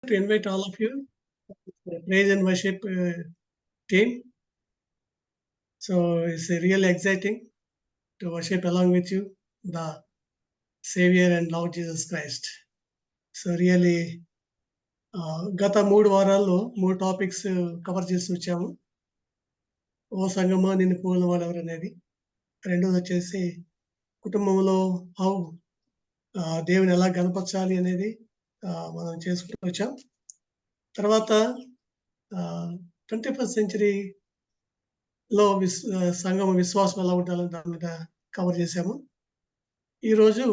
To invite all of you, praise and worship team. So it's really exciting to worship along with you, the Savior and Lord Jesus Christ. So really గత 3 వారాల్లో 3 topics cover చేసి వచ్చాము. ఓ సంగమా నిన్ను పోలిన వాళ్ళెవరు అనేది. రెండోది వచ్చేసి కుటుంబంలో హౌ దేవుని ఎలా గనపరచాలి అనేది మనం చేసుకుంటూ వచ్చాం. తర్వాత 21st సెంచరీలో సంఘం విశ్వాసం ఎలా ఉండాలని దాని మీద కవర్ చేశాము. ఈరోజు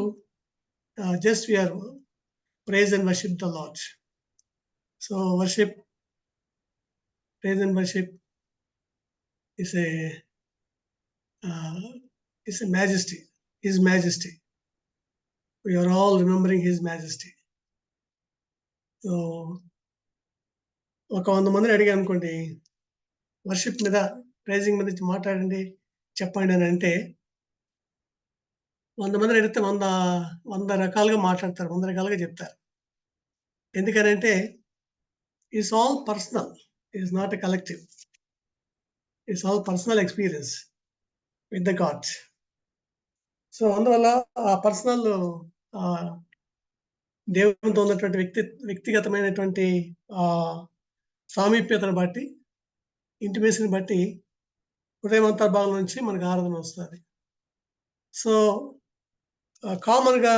just we are praise and worship the lord. So worship, praise and worship is a majesty, his majesty. We are all remembering his majesty. So ఒక 100 మందిని అడిగాను అనుకోండి, వర్షిప్ మీద, ప్రైజింగ్ మీద మాట్లాడండి, చెప్పండి అని అంటే 100 మందిని అడిగితే 100 రకాలుగా మాట్లాడతారు, 100 రకాలుగా చెప్తారు. ఎందుకనంటే it's all personal, it's not a collective. It's all personal experience with the God. So అందువల్ల ఆ పర్సనల్ దేవునితో ఉన్నటువంటి వ్యక్తిగతమైనటువంటి సామీప్యతను బట్టి, ఇంటిమేసిని బట్టి హృదయమంతర్భాగం నుంచి మనకు ఆరాధన వస్తుంది. సో కామన్గా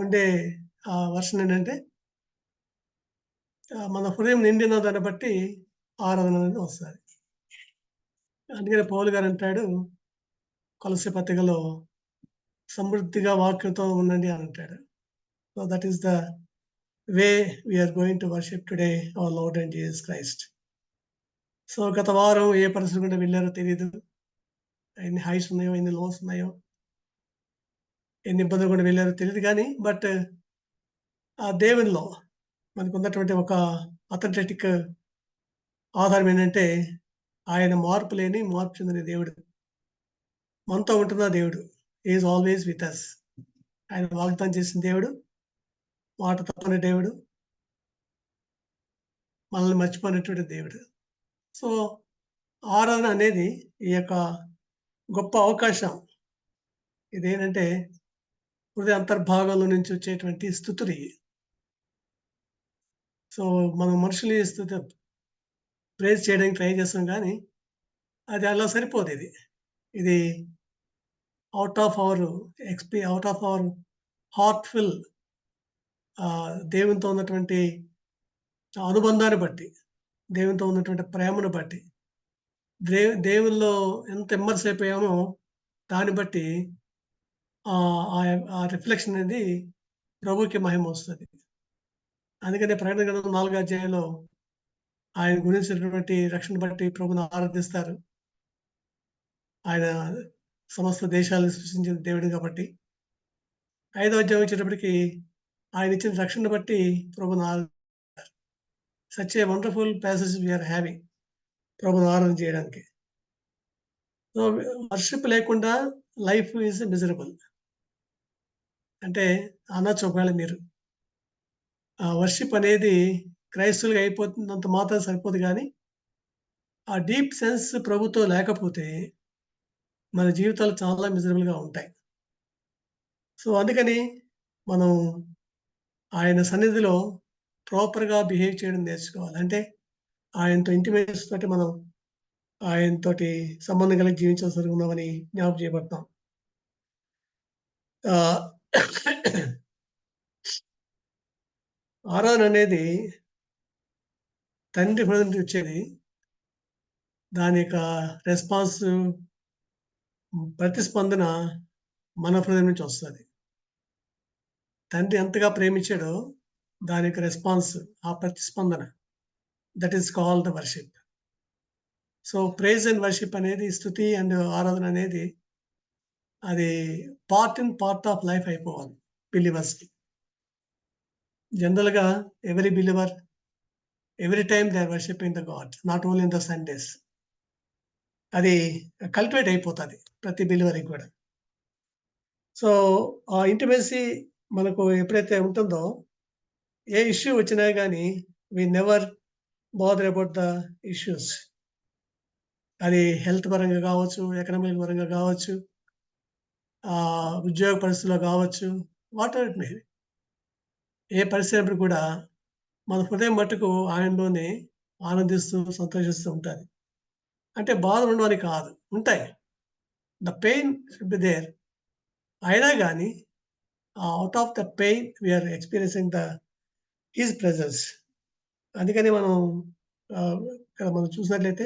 ఉండే వర్షన్ ఏంటంటే మన హృదయం నిండిన దాన్ని బట్టి ఆరాధన అనేది వస్తుంది. అందుకని పౌలు గారు అంటాడు కొలస్సీ పత్రికలో, సమృద్ధిగా వాక్యంతో ఉండండి అని అంటాడు. So that is the way we are going to worship today our lord and Jesus Christ. So గత వారం ఏ పరిస్థితి గుండా వెళ్ళారో తెలియదు, ఎన్ని హైస్ ఉన్నాయో, ఎన్ని లోస్ ఉన్నాయో, ఎన్ని ఇబ్బందులు కూడా వెళ్ళారో తెలియదు. కానీ బట్ ఆ దేవునిలో మనకు ఉన్నటువంటి ఒక అథెంటిక్ ఆధారం ఏంటంటే ఆయన మార్పు లేని, మార్పు చెందిన దేవుడు, మనతో ఉంటున్న దేవుడు. Is always with us. ఆయన వాగ్దానం చేసిన దేవుడు, మాట తప్పని దేవుడు, మనల్ని మర్చిపోయినటువంటి దేవుడు. సో ఆరాధన అనేది ఈ యొక్క గొప్ప అవకాశం. ఇదేంటంటే హృదయ అంతర్భాగంలో నుంచి వచ్చేటువంటి స్తుతులు. సో మనం మనుషుల్ని స్తుతి ప్రేజ్ చేయడానికి ట్రై చేస్తాం, కానీ అది అలా సరిపోదు. ఇది అవుట్ ఆఫ్ అవర్ హార్ట్ఫుల్ దేవునితో ఉన్నటువంటి అనుబంధాన్ని బట్టి, దేవునితో ఉన్నటువంటి ప్రేమను బట్టి, దేవుల్లో ఎంత ఇమ్మర్స్ అయిపోయామో దాన్ని బట్టి ఆ రిఫ్లెక్షన్ అనేది ప్రభుకి మహిమ వస్తుంది. అందుకనే ప్రకటన గ్రంథం 4వ అధ్యాయంలో ఆయన గురించినటువంటి రక్షణ బట్టి ప్రభుని ఆరాధిస్తారు. ఆయన సమస్త దేశాలను సృష్టించిన దేవుడు కాబట్టి. 5వ అధ్యాయం వచ్చేటప్పటికి ఆయన ఇచ్చిన రక్షణ బట్టి ప్రభుని ఆరాధిస్తారు. Such a wonderful passage we are having ప్రభుని ఆరాధన చేయడానికి. సో వర్షిప్ లేకుండా లైఫ్ ఈజ్ మిజరబుల్. అంటే అనొచ్చు ఒకవేళ మీరు, వర్షిప్ అనేది క్రైస్తవులుగా అయిపోతున్నంత మాత్రం సరిపోదు, కానీ ఆ డీప్ సెన్స్ ప్రభుతో లేకపోతే మన జీవితాలు చాలా మిజరబుల్గా ఉంటాయి. సో అందుకని మనం ఆయన సన్నిధిలో ప్రాపర్గా బిహేవ్ చేయడం నేర్చుకోవాలి. అంటే ఆయనతో ఇంటిమేట్స్ తోటి మనం ఆయనతోటి సంబంధం కలిగి జీవించాల్సి ఉన్నామని జ్ఞాపకం చేయబడతాం. ఆరాధన అనేది తండ్రి హృదయం నుంచి వచ్చేది. దాని యొక్క రెస్పాన్స్, ప్రతిస్పందన మన హృదయం నుంచి వస్తుంది. తండ్రి ఎంతగా ప్రేమించాడో దాని యొక్క రెస్పాన్స్, ఆ ప్రతిస్పందన, that is called the worship. So praise and worship అనేది, స్తుతి అండ్ ఆరాధన అనేది అది పార్ట్ ఆఫ్ లైఫ్ అయిపోవాలి బిలీవర్స్కి. జనరల్గా every believer, every time they are worshipping the god, not only in the Sundays. అది కల్టివేట్ అయిపోతుంది ప్రతి బిలీవర్కి కూడా. సో ఆ ఇంటిమేసీ మనకు ఎప్పుడైతే ఉంటుందో, ఏ ఇష్యూ వచ్చినా గానీ we never bother about the issues. అది హెల్త్ పరంగా కావచ్చు, ఎకనామిక్ పరంగా కావచ్చు, ఉద్యోగ పరిస్థితుల్లో కావచ్చు, వాటెవర్ ఇట్ మే బి. ఏ పరిస్థితి అయినప్పుడు కూడా మన హృదయం మట్టుకు ఆయనలోనే ఆనందిస్తూ, సంతోషిస్తూ ఉంటది. అంటే బాధలు ఉండవని కాదు. ఉంటాయి. The pain should be there. అయినా గాని out of the pain we are experiencing his presence. అందుకని మనం ఇక్కడ మనం చూసినట్లయితే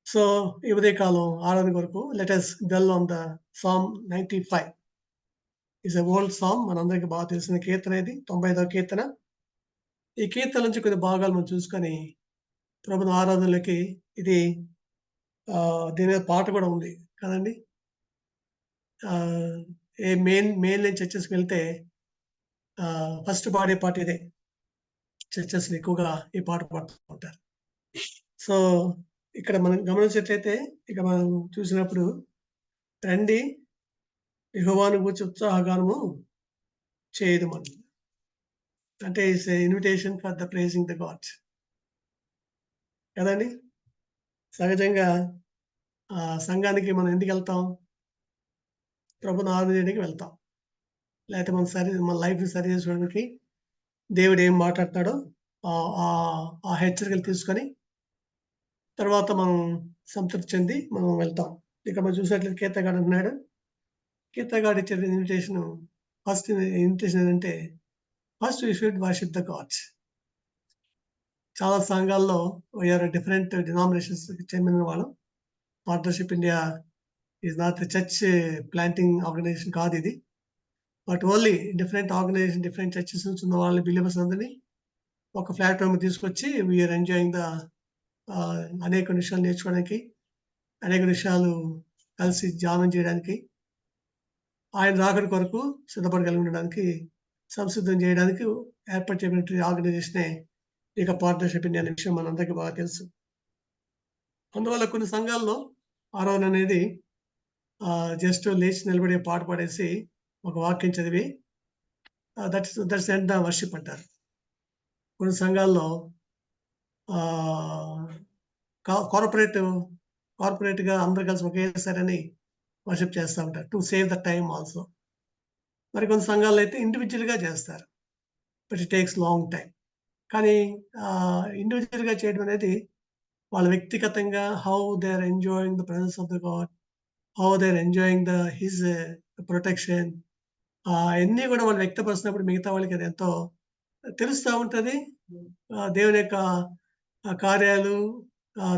సో, ఈ ఉదయకాలం ఆరాధన కొరకు let us dwell on the psalm 95. Is a old psalm. మనందరికి బాగా తెలిసిన కీర్తన ఇది. 95వ కీర్తన. ఈ కీర్తన నుంచి కొన్ని భాగాలు మనం చూసుకొని ప్రభుని ఆరాధనలకి ఇది దీని మీద పాట కూడా ఉంది కదండీ! ఆహ్, ఏ మెయిన్ లైన్ చర్చెస్‌కి వెళ్తే ఫస్ట్ పాడే పాట ఇదే. చర్చెస్‌లో ఎక్కువగా ఈ పాట పాడుతూ ఉంటారు. సో, ఇక్కడ మనం గమనించినట్లయితే ఇక మనం చూసినప్పుడు రండి యెహోవాను గూర్చి ఉత్సాహగానము చేయుదుమని. అంటే it's a invitation for the pricing the God. కదండీ! సహజంగా సంఘానికి మనం ఎందుకెళ్తాం? ప్రభుని ఆరాధన చేయడానికి వెళ్తాం. లేకపోతే మన లైఫ్‌ని సరి చేసుకోవడానికి దేవుడు ఏం మాట్లాడుతున్నాడో ఆ హెచ్చరికలు తీసుకొని తర్వాత మనం సంతృప్తి చెంది మనం వెళ్తాం. ఇక్కడ మనం చూసినట్లయితే కీర్తనకారుడు అంటున్నాడు. కీర్తనకారుడు ఇచ్చే ఫస్ట్ ఇన్విటేషన్ ఏంటంటే first you should worship the God's. చాలా సంఘాల్లో వీఆర్ డిఫరెంట్ డినామినేషన్స్‌కి చెందిన వాళ్ళం. Partnership India is not a church planting organisation కాదిది. But only different organisation, different churches నుంచి ఉన్న వాళ్ళ బిలీవర్స్ అందరిని ఒక ప్లాట్‌ఫార్మ్‌కి తీసుకొచ్చి వీఆర్ ఎంజాయింగ్ అనేక విషయాలు నేర్చుకోవడానికి, అనేక విషయాలు కలిసి ధ్యానం చేయడానికి, ఆయన రాకడ కొరకు సిద్ధపడగలిగి ఉండడానికి, సంసిద్ధం చేయడానికి ఏర్పాటు చేయబడినటువంటి ఆర్గనైజేషనే ఇక పార్ట్నర్‌షిప్ ఇండియా అనే విషయం మనందరికీ బాగా తెలుసు. అందువల్ల కొన్ని సంఘాల్లో ఆరాధన అనేది జస్ట్ లేచి నిలబడి పాట పాడేసి ఒక వాక్యం చదివి దట్స్ ఎండ్ ద వర్షిప్ అంటారు. కొన్ని సంఘాల్లో ఆహ్, కార్పొరేట్‌గా అందరూ కలిసి ఒకేసారని వర్షిప్ చేస్తా ఉంటారు. To save the time also. మరి కొన్ని సంఘాల్లో అయితే ఇండివిడ్యువల్‌గా చేస్తారు. But it takes long time. కానీ ఇండివిడ్యువల్‌గా చేయడం అనేది వాళ్ళ వ్యక్తిగతంగా how they are enjoying the presence of the god, how they are enjoying his protection, అయన్నీ కూడా వాళ్ళు వ్యక్తపరిచినప్పుడు మిగతా వాళ్ళకి అది ఎంతో తెలుస్తా ఉంటది. దేవుని యొక్క కార్యాలు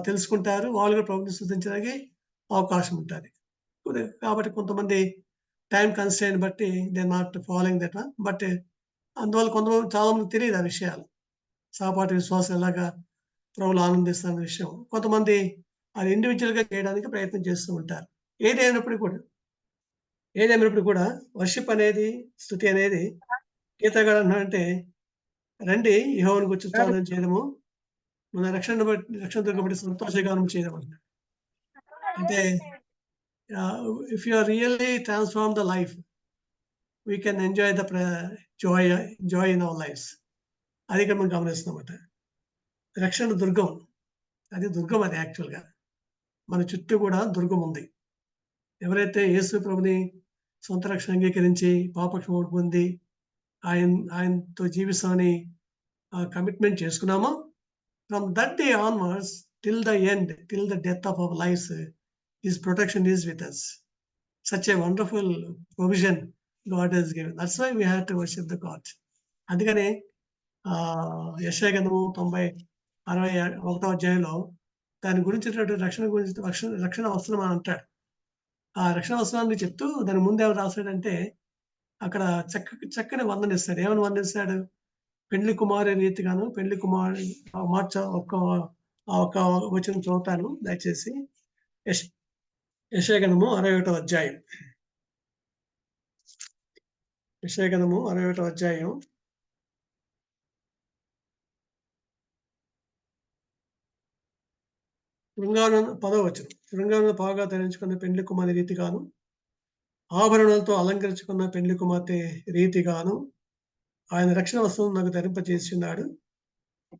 తెలుసుకుంటారు. వాళ్ళు కూడా ప్రభువుని స్తుతించడానికి అవకాశం ఉంటది. కాబట్టి కొంతమంది టైమ్ కన్‌స్ట్రెయింట్ బట్టి they are not following that one. But అందువల్ల చాలా మందికి తెలీదు ఆ విషయాలు. సహపాఠి విశ్వాసం ఎలాగా ప్రభువులో ఆనందిస్తారన్న విషయం. కొంతమంది అది ఇండివిడ్యువల్‌గా చేయడానికి ప్రయత్నం చేస్తూ ఉంటారు. ఏదైనప్పటికి కూడా ఏదేమైనప్పుడు కూడా వర్షిప్ అనేది, స్తుతి అనేది కీర్తనకారుడు అంటున్నాడంటే, రండి యెహోవాను గూర్చి ఉత్సాహం చేయడము, మన రక్షణ దొరకబట్టి సంతోషగానం చేయడం అంటున్నాడు. అంటే if you are really transform the life, we can enjoy joy joy in our lives. అది ఇక్కడ మనం గమనిస్తున్నామట. రక్షణ దుర్గం. అది దుర్గం అది యాక్చువల్‌గా. మన చుట్టూ కూడా దుర్గం ఉంది. ఎవరైతే యేసు ప్రభుని సొంత రక్షణ అంగీకరించి పాపక్షమాపణ పొంది ఆయనతో జీవిస్తామని కమిట్మెంట్ చేసుకున్నామో, from that day onwards till the end, till the death of our lives his protection is with us. Such a wonderful provision God has given. That's why we have to worship the God. అందుకనే యెషయా గ్రంథము 61వ అధ్యాయంలో దాని గురించినటువంటి రక్షణ గురించి రక్షణ వస్త్రం అని అంటాడు. ఆ రక్షణ వస్త్రాన్ని చెప్తూ దాని ముందు ఏమని రాసాడంటే అక్కడ చక్కని వందనిస్తాడు. ఏమని వందనిస్తాడు? పెండ్లి కుమారుని రీతిగాను పెండ్లి కుమారుని మార్చ ఒక్క ఒక వచనం చదువుతాను దయచేసి. యెష్ యెషయా గ్రంథము 61వ అధ్యాయం. యెషయా గ్రంథము 61వ అధ్యాయం. శృంగారం 10వ వచనం. శృంగారం బాగా ధరించుకున్న పెండ్లి కుమార్తె రీతిగాను, ఆభరణాలతో అలంకరించుకున్న పెండ్లి కుమార్తె రీతిగాను ఆయన రక్షణ వస్తువును నాకు ధరింపజేసి ఉన్నాడు.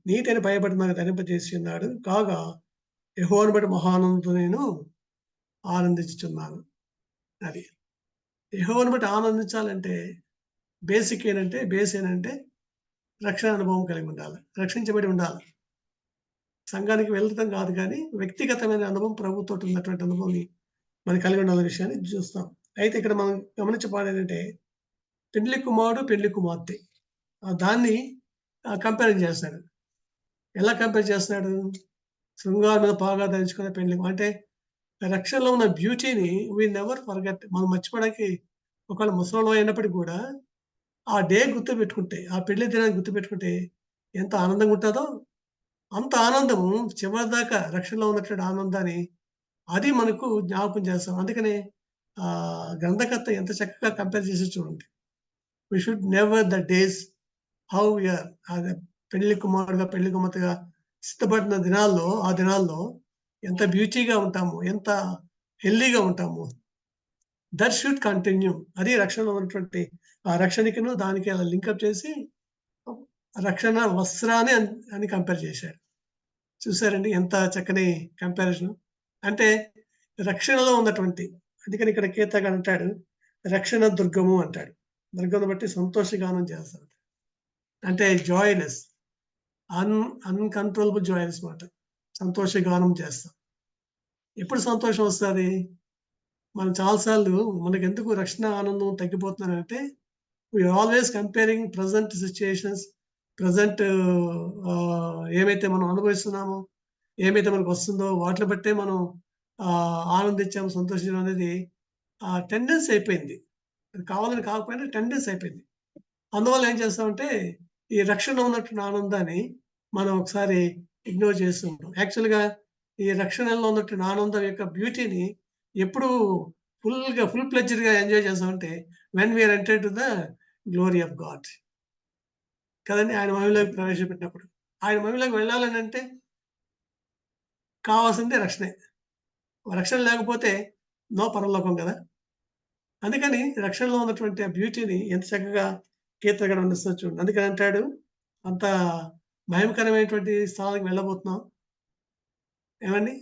నీతిని భయపడి నాకు ధరింపజేసి ఉన్నాడు. కాగా యెహోవాను బట్టి మహానందంతో నేను ఆనందించుచున్నాను. అది. యెహోవాను బట్టి ఆనందించాలంటే బేస్ ఏంటంటే రక్షణ అనుభవం కలిగి ఉండాలి. రక్షించబడి ఉండాలి. సంఘానికి వెళ్ళటం కాదు కానీ, వ్యక్తిగతమైన అనుభవం ప్రభువుతోటి ఉన్నటువంటి అనుభవాన్ని మనం కలిగి ఉండాలనే విషయాన్ని చూస్తాం. అయితే ఇక్కడ మనం గమనించబడేదేంటంటే, పెండ్లి కుమారుడు, పెండ్లి కుమార్తె. దాన్ని కంపేరింగ్ చేస్తాడు. ఎలా కంపేర్ చేస్తున్నాడు? శృంగారం మీద పాగా ధరించుకున్న పెండ్లి అంటే రక్షణలో ఉన్న బ్యూటీని వి నెవర్ ఫర్గెట్. మనం మర్చిపోవడానికి ఒకవేళ ముసలోళ్ళం అయినప్పటికి కూడా, ఆ డే గుర్తుపెట్టుకుంటే, ఆ పెళ్లి దినాన్ని గుర్తుపెట్టుకుంటే ఎంత ఆనందంగా ఉంటదో, అంత ఆనందము చివరిదాకా రక్షణలో ఉన్నటువంటి ఆనందాన్ని అది మనకు జ్ఞాపకం చేస్తాం. అందుకనే గ్రంథకర్త ఎంత చక్కగా కంపేర్ చేసాడో చూడండి. We should never the days how we are అదే పెళ్లి కుమారుడుగా, పెళ్లి కుమార్తెగా సిద్ధపడిన దినాల్లో, ఆ దినాల్లో ఎంత బ్యూటీగా ఉంటాము, ఎంత హెల్తీగా ఉంటాము. That should continue. అది రక్షణలో ఉన్నటువంటి ఆ రక్షణకిను దానికి అలా లింకప్ చేసి రక్షణ వస్త్రాన్ని అని కంపేర్ చేశాడు. చూసారండి ఎంత చక్కని కంపారిజన్. అంటే రక్షణలో ఉన్నటువంటి అందుకని ఇక్కడ కీర్తనకారుడు అంటాడు, రక్షణ దుర్గము అంటాడు. దుర్గమును బట్టి సంతోషగానం చేస్తాడు. అంటే జాయ్‌నెస్, అన్ అన్‌కంట్రోలబుల్ జాయ్‌నెస్ మాట. సంతోషగానం చేస్తాం. ఎప్పుడు సంతోషం వస్తది? మనం చాలా సార్లు మనకెందుకు రక్షణ ఆనందం తగ్గిపోతుందనంటే, we always comparing present situations, present ఏమైతే మనం అనుభవిస్తున్నామో, ఏమైతే మనకొస్తుందో వాటిని బట్టే మనం ఆనందించాము, సంతోషించడం అనేది టెండెన్సీ అయిపోయింది. అది కావాలని కాకపోయినా టెండెన్సీ అయిపోయింది. అందువల్ల ఏం చేస్తామంటే, ఈ రక్షణలో ఉన్నటువంటి ఆనందాన్ని మనం ఒకసారి ఇగ్నోర్ చేస్తూ ఉంటాం. యాక్చువల్‌గా ఈ రక్షణలో ఉన్నటువంటి ఆనందం యొక్క బ్యూటీని ఎప్పుడు ఫుల్ ఫ్లెడ్జ్డ్‌గా ఎంజాయ్ చేస్తామంటే, when we are entered to the glory of God. కదండీ! ఆయన మహిమలోకి ప్రవేశపెట్టినప్పుడు. ఆయన మహిమలోకి వెళ్ళాలనంటే కావాల్సింది రక్షణే. రక్షణ లేకపోతే నో పరలోకం గదా! అందుకని రక్షణలో ఉన్నటువంటి ఆ బ్యూటీని ఎంత చక్కగా కీర్తనకారుడు అందిస్తున్నాడో చూడండి. అందుకని అంటాడు, అంత భయంకరమైనటువంటి స్థలానికి వెళ్ళబోతున్నాం. ఏవండీ?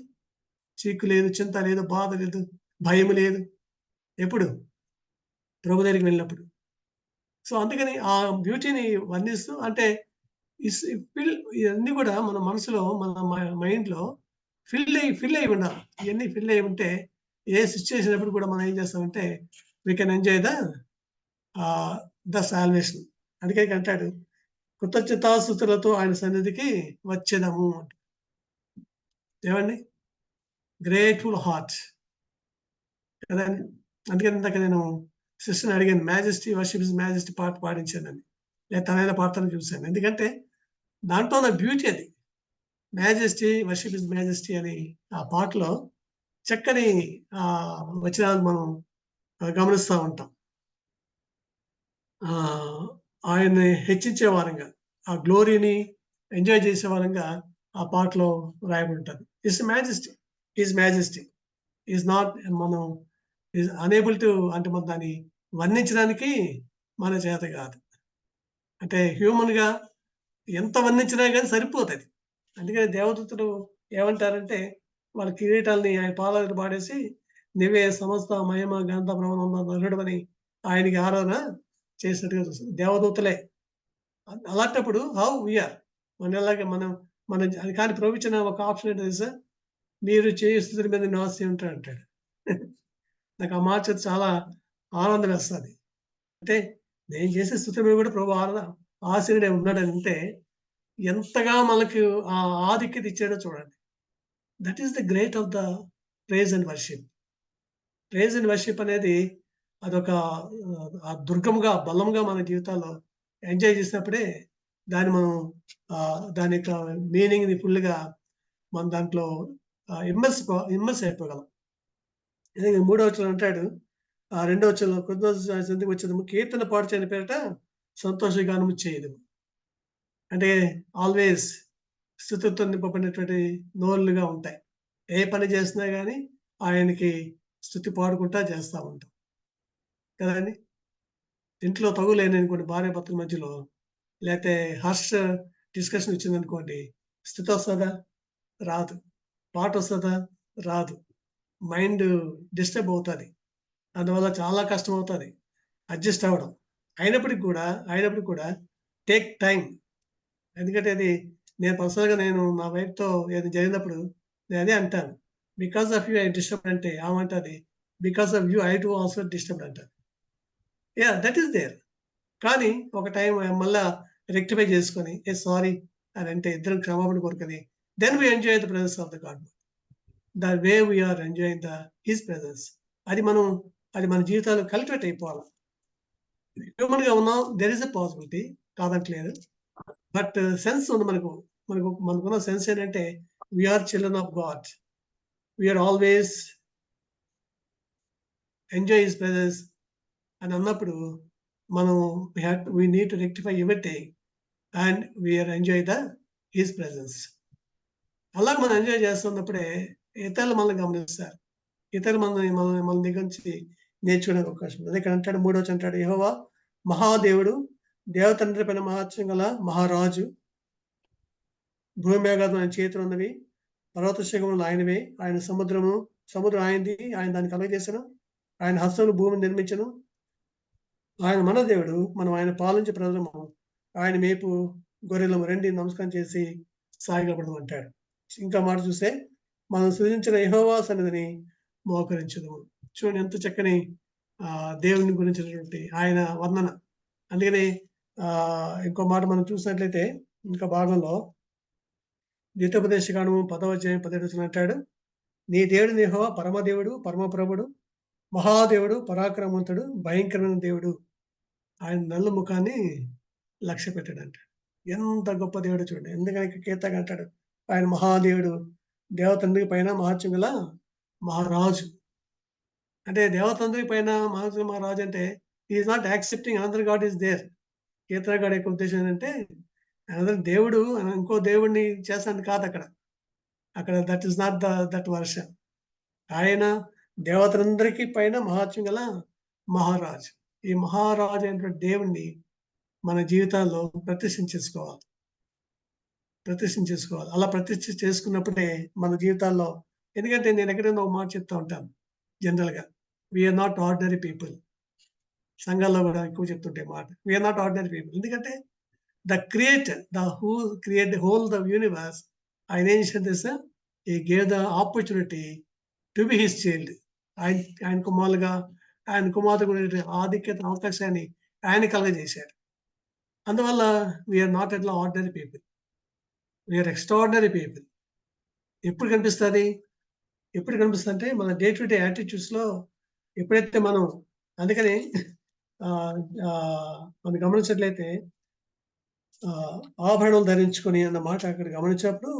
చీకు లేదు, చింత లేదు, బాధ లేదు, భయం లేదు. ఎప్పుడు? ప్రభు దగ్గరికి వెళ్ళినప్పుడు. సో, అందుకని ఆ బ్యూటీని వర్ణిస్తూ అంటే ఇస్ ఫిల్ ఇయన్నీ గూడా మన మనసులో, మన మైండ్‌లో ఫిల్ అయ్యి ఉండాలి. ఇయన్నీ ఫిల్ అయ్యి ఉంటే, ఏ సిట్యుయేషన్ అప్పుడు కూడా మనం ఏం చేస్తామంటే, we can enjoy the salvation. అందుకే ఇక అంటాడు, కృతజ్ఞతాస్తుతులతో ఆయన సన్నిధికి వచ్చెదము. ఏవండీ? గ్రేట్‌ఫుల్ హార్ట్ కదండీ! అందుకని ఇందాక నేను సిస్టర్‌ని అడిగాను. 'మాజెస్టీ వర్షిప్ హిస్ మాజెస్టీ' పాట పాడించానని. లేదా తనైనా పాడతారని చూసాను. ఎందుకంటే దాంట్లో ఉన్న బ్యూటీ అది. 'మాజెస్టీ వర్షిప్ హిస్ మాజెస్టీ' అని ఆ పాటలో చక్కని వచనాలను మనం గమనిస్తా ఉంటాం. ఆహ్, ఆయన్ని హెచ్చించే వారంగా, ఆ గ్లోరీని ఎంజాయ్ చేసే వారంగా ఆ పాటలో రాయబడి ఉంటది. హిస్ మాజెస్టీ ఈస్ నాట్ మనం ఈస్ అనేబుల్ టు అంటే మనం దాన్ని వర్ణించడానికి మన చేత కాదు. అంటే హ్యూమన్‌గా ఎంత వర్ణించినా గాని సరిపోదది. అందుకని దేవదూతలు ఏమంటారంటే, వాళ్ళ కిరీటాల్ని ఆయన పాదాల దగ్గర పాడేసి, "నీవే సమస్త మహిమ, ఘనత, ప్రభావం అర్హుడవని" ఆయనకి ఆరాధన చేసినట్టుగా చూస్తాం. దేవదూతలే. అలాంటప్పుడు హౌ వి ఆర్ మనలాగా మనం మన అది కానీ ప్రభు ఇచ్చిన ఒక ఆప్షన్ ఏంటో తెలుసా? "మీరు చేయు స్తుతుల మీద నా ఆశ ఉంటదంటాడు." నాకు ఆ మాట చదివి చాలా ఆనందం వేస్తది. అంటే నేను చేసే స్తుతుల మీద కూడా ప్రభు ఆసీనుడై ఉన్నాడనంటే ఎంతగా మనకు ఆ ఆధిక్యత ఇచ్చాడో చూడండి. That is the great of the praise and worship. Praise and worship అనేది అదొక దుర్గముగా, బలముగా మన జీవితాల్లో ఎంజాయ్ చేసినప్పుడే దాన్ని మనం దాని యొక్క మీనింగ్‌ని ఫుల్‌గా మనం దాంట్లో ఇమ్మర్స్ అయిపోగలం. ఇదే మూడో వచనంలో అంటాడు, రెండో వచనంలో "కొద్ది సంధికి వచ్చేదము కీర్తన పాడు చేయని పేరిట సంతోషగానము చేయుదుము." అంటే ఆల్‌వేస్ స్తుతితో నింపబడినటువంటి నోరులుగా ఉంటాయి. ఏ పని చేసినా గాని ఆయనకి స్తుతి పాడుకుంటా చేస్తా ఉంటాం. కదండీ! ఇంట్లో తగువులయినాయనుకోండి భార్యాభర్తల మధ్యలో లేకపోతే హర్ష డిస్కషన్ వచ్చిందనుకోండి, స్థితి వస్తుందా? రాదు. పాట వస్తుందా? రాదు. మైండ్ డిస్టర్బ్ అవుతుంది. అందువల్ల చాలా కష్టం అవుతుంది అడ్జస్ట్ అవ్వడం. అయినప్పటికి కూడా టేక్ టైం. ఎందుకంటే అది నేను పర్సనల్‌గా నా వైఫ్‌తో ఏది జరిగినప్పుడు నేను అదే అంటాను. Because of you I disturbed అంటే ఆమంటది, because of you I too also disturbed అంటది. యాహ్! That is there. కానీ ఒక టైం మళ్ళా రెక్టిఫై చేసుకొని, ఏ సారీ అని అంటే ఇద్దరం క్షమాపణ కోరుకొని, then we enjoy the presence of the God. The way we are enjoying his presence. అది మనం అది మన జీవితాల్లో కల్టివేట్ అయిపోవాలి. హ్యూమన్‌గా ఉన్నాం. దేర్ ఈస్ ఎ పాసిబిలిటీ కాదనట్లేదు. బట్ సెన్స్ ఉంది మనకు. మనకున్న సెన్స్ ఏంటంటే we are children of God. We are always enjoy his presence అని అన్నప్పుడు మనం we need to rectify everything and we are enjoy his presence. అలా మనం ఎంజాయ్ చేస్తున్నప్పుడే ఇతరులు మనల్ని గమనిస్తారు. ఇతరులు మన దగ్గర నుంచి నేర్చుకునే అవకాశం ఉంది. అదే ఇక్కడ అంటాడు, మూడో వచనం అంటాడు, యెహోవా మహాదేవుడు, దేవతండ్రి పైన మహాత్మ్యం గల మహారాజు. భూమి మేఘాలు ఆయన చేతులు ఉన్నవి, పర్వత శిఖరములు ఆయనవే. ఆయన సముద్రం ఆయనది, ఆయన దాన్ని కలుగజేసెను. ఆయన హస్తములు భూమిని నిర్మించెను. ఆయన మన దేవుడు, మనం ఆయన పాలించే ప్రజలము. ఆయన మేపు గొర్రెలము, రండి నమస్కారం చేసి సాగిలపడదాం అంటాడు. ఇంకా మాట చూస్తే, మనం సృజించిన యెహోవా సన్నిధిని మోకరించుదుము. చూడండి ఎంత చక్కని దేవుని గురించినటువంటి ఆయన వర్ణన. అందుకని ఇంకో మాట మనం చూసినట్లయితే ఇంకా భాగంలో ద్వితోపదేశకాండము 10వ అధ్యాయం 17వ వచనం అంటాడు, నీ దేవుడు యెహోవా పరమదేవుడు, పరమప్రభుడు, మహాదేవుడు, పరాక్రమవంతుడు, భయంకరమైన దేవుడు. ఆయన నల్ల ముఖాన్ని లక్ష్య పెట్టాడంట. ఎంత గొప్ప దేవుడో చూడండి. ఎందుకని కీర్తన అంటాడు, ఆయన మహాదేవుడు, దేవతండ్రి పైన మహాత్మ్యం గల మహారాజు. అంటే దేవతండ్రి పైన మహాత్మ్యం మహారాజు అంటే he is not accepting another God is there. కీర్తనగాడి యొక్క ఉద్దేశం ఏంటంటే అనదర్ దేవుడు ఇంకో దేవుడిని చేస్తాను కాదు అక్కడ. అక్కడ that is not that version. ఆయన దేవతలందరికీ పైన మహాత్మ్యం గల మహారాజు. ఈ మహారాజు అయినటువంటి దేవుణ్ణి మన జీవితాల్లో ప్రతిష్ఠ చేసుకోవాలి. అలా ప్రతిష్ఠ చేసుకున్నప్పుడే మన జీవితాల్లో, ఎందుకంటే నేను ఎక్కడైనా ఒక మాట చెప్తా ఉంటాను జనరల్‌గా. We are not ordinary people. సంఘాల్లో కూడా ఎక్కువ చెప్తుంటే మాట. We are not ordinary people. ఎందుకంటే who create the whole the universe, ఆయన ఏం చేశాడు తెలుసా? He gave the opportunity to be his child. ఆయన కుమారులుగా, ఆయన కుమార్తె ఆధిక్యత అవకాశాన్ని ఆయన కలుగజేశాడు. అందువల్ల వి ఆర్ నాట్ ఎట్లా ordinary people. We are extraordinary people. ఎప్పుడు కనిపిస్తది? అంటే మన డే టు డే యాటిట్యూడ్స్‌లో ఎప్పుడైతే మనం, అందుకని మనం గమనించినట్లయితే ఆభరణం ధరించుకొని అన్న మాట అక్కడ గమనించినప్పుడు,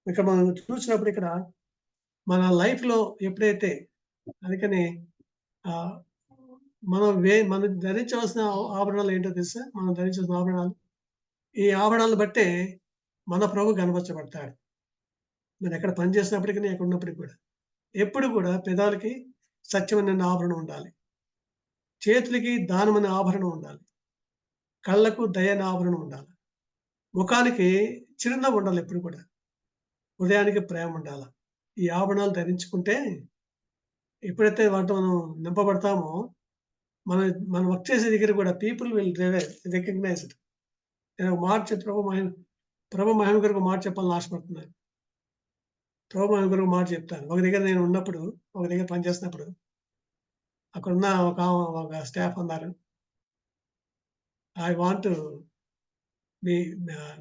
ఇక్కడ మనం చూసినప్పుడు ఇక్కడ మన లైఫ్‌లో ఎప్పుడైతే, అందుకని ఆహ్, మనం ధరించవలసిన ఆభరణాలు ఏంటో తెలుసా? మనం ధరించాల్సిన ఆభరణాలు. ఈ ఆభరణాలను బట్టే మన ప్రభు కనపరచబడతాడు. మనం ఎక్కడ పని చేసినప్పటికి, ఎక్కడ ఉన్నప్పటికి కూడా. ఎప్పుడు కూడా పెదాలకి సత్యమైన ఆభరణం ఉండాలి. చేతులకి దానమైన ఆభరణం ఉండాలి. కళ్ళకు దయైన ఆభరణం ఉండాలి. ముఖానికి చిరునవ్వు ఉండాలి ఎప్పుడు కూడా. హృదయానికి ప్రేమ ఉండాల. ఈ ఆభరణాలు ధరించుకుంటే ఎప్పుడైతే వాటితో మనం నింపబడతామో, మన మనం వర్క్ చేసే దగ్గర కూడా పీపుల్ విల్ రికగ్నైజ్ ఇట్. నేను ఒక మాట చెప్పి ప్రభు మహిమ కొరకు మాట చెప్పాలని ఆశపడుతున్నాను. ప్రభు మహిమ కొరకు మాట చెప్తాను. ఒక దగ్గర నేను ఉన్నప్పుడు, ఒక దగ్గర పనిచేస్తున్నప్పుడు, అక్కడున్న ఒక స్టాఫ్ అన్నారు, ఐ వాంట్ మీ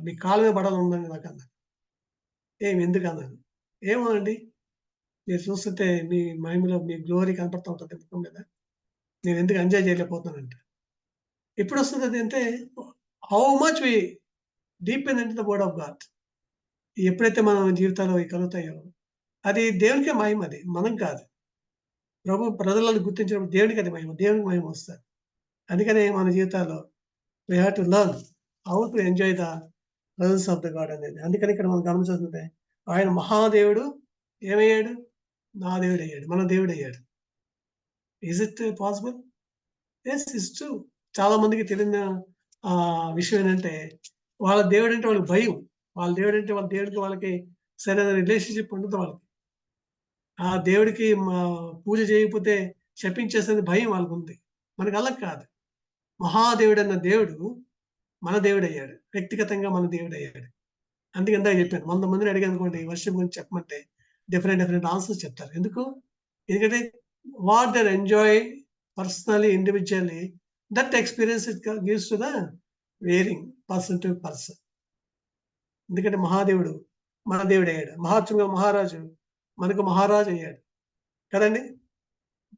మీ కాళ్ళ మీద పడాలనుందండి నాకన్నారు. ఎందుకన్నాను. ఏమో అండి, మీరు చూస్తుంటే మీ మహిమలో మీ గ్లోరీ కనపడతా ఉంటది ముఖం మీద. నేనెందుకు ఎంజాయ్ చేయలేకపోతున్నానంట. ఎప్పుడొస్తదది అంటే, how much we deepen into the word of God. ఎప్పుడైతే మన జీవితాల్లో ఇవి కలుగుతాయో, అది దేవునికే మహిమ అది. మనకు కాదు. ప్రభు ప్రజలను గుర్తించినప్పుడు దేవునికి అది మహిమ. దేవునికి మహిమ వస్తది. అందుకనే మన జీవితాల్లో we have to learn how to enjoy the presence of the God అనేది. అందుకని ఇక్కడ మనం గమనించాల్సిందే, ఆయన మహాదేవుడు ఏమయ్యాడు? నా దేవుడయ్యాడు. మన దేవుడయ్యాడు. Is it possible? Yes, it's true. చాలా మందికి తెలియని విషయం ఏంటంటే, వాళ్ళ దేవుడంటే వాళ్ళకి భయం. వాళ్ళ దేవుడంటే వాళ్ళ దేవుడికి వాళ్ళకి సరైన రిలేషన్‌షిప్ ఉండదు వాళ్ళకి. ఆ దేవుడికి పూజ చేయకపోతే శపించేస్తదని భయం వాళ్ళకుంది. మనకు అలా కాదు. మహాదేవుడన్న దేవుడు మన దేవుడయ్యాడు. వ్యక్తిగతంగా మన దేవుడయ్యాడు. అందుకే ఇందాక చెప్పాను. 100 మందిని అడిగాననుకోండి వర్షిప్ గురించి చెప్పమంటే డిఫరెంట్ ఆన్సర్స్ చెప్తారు. ఎందుకు? ఎందుకంటే what they enjoy personally, individually that experience it gives to the varying person to person. ఎందుకంటే మహాదేవుడు మన దేవుడయ్యాడు. మహారాజు మనకు మహారాజు అయ్యాడు. కదండీ!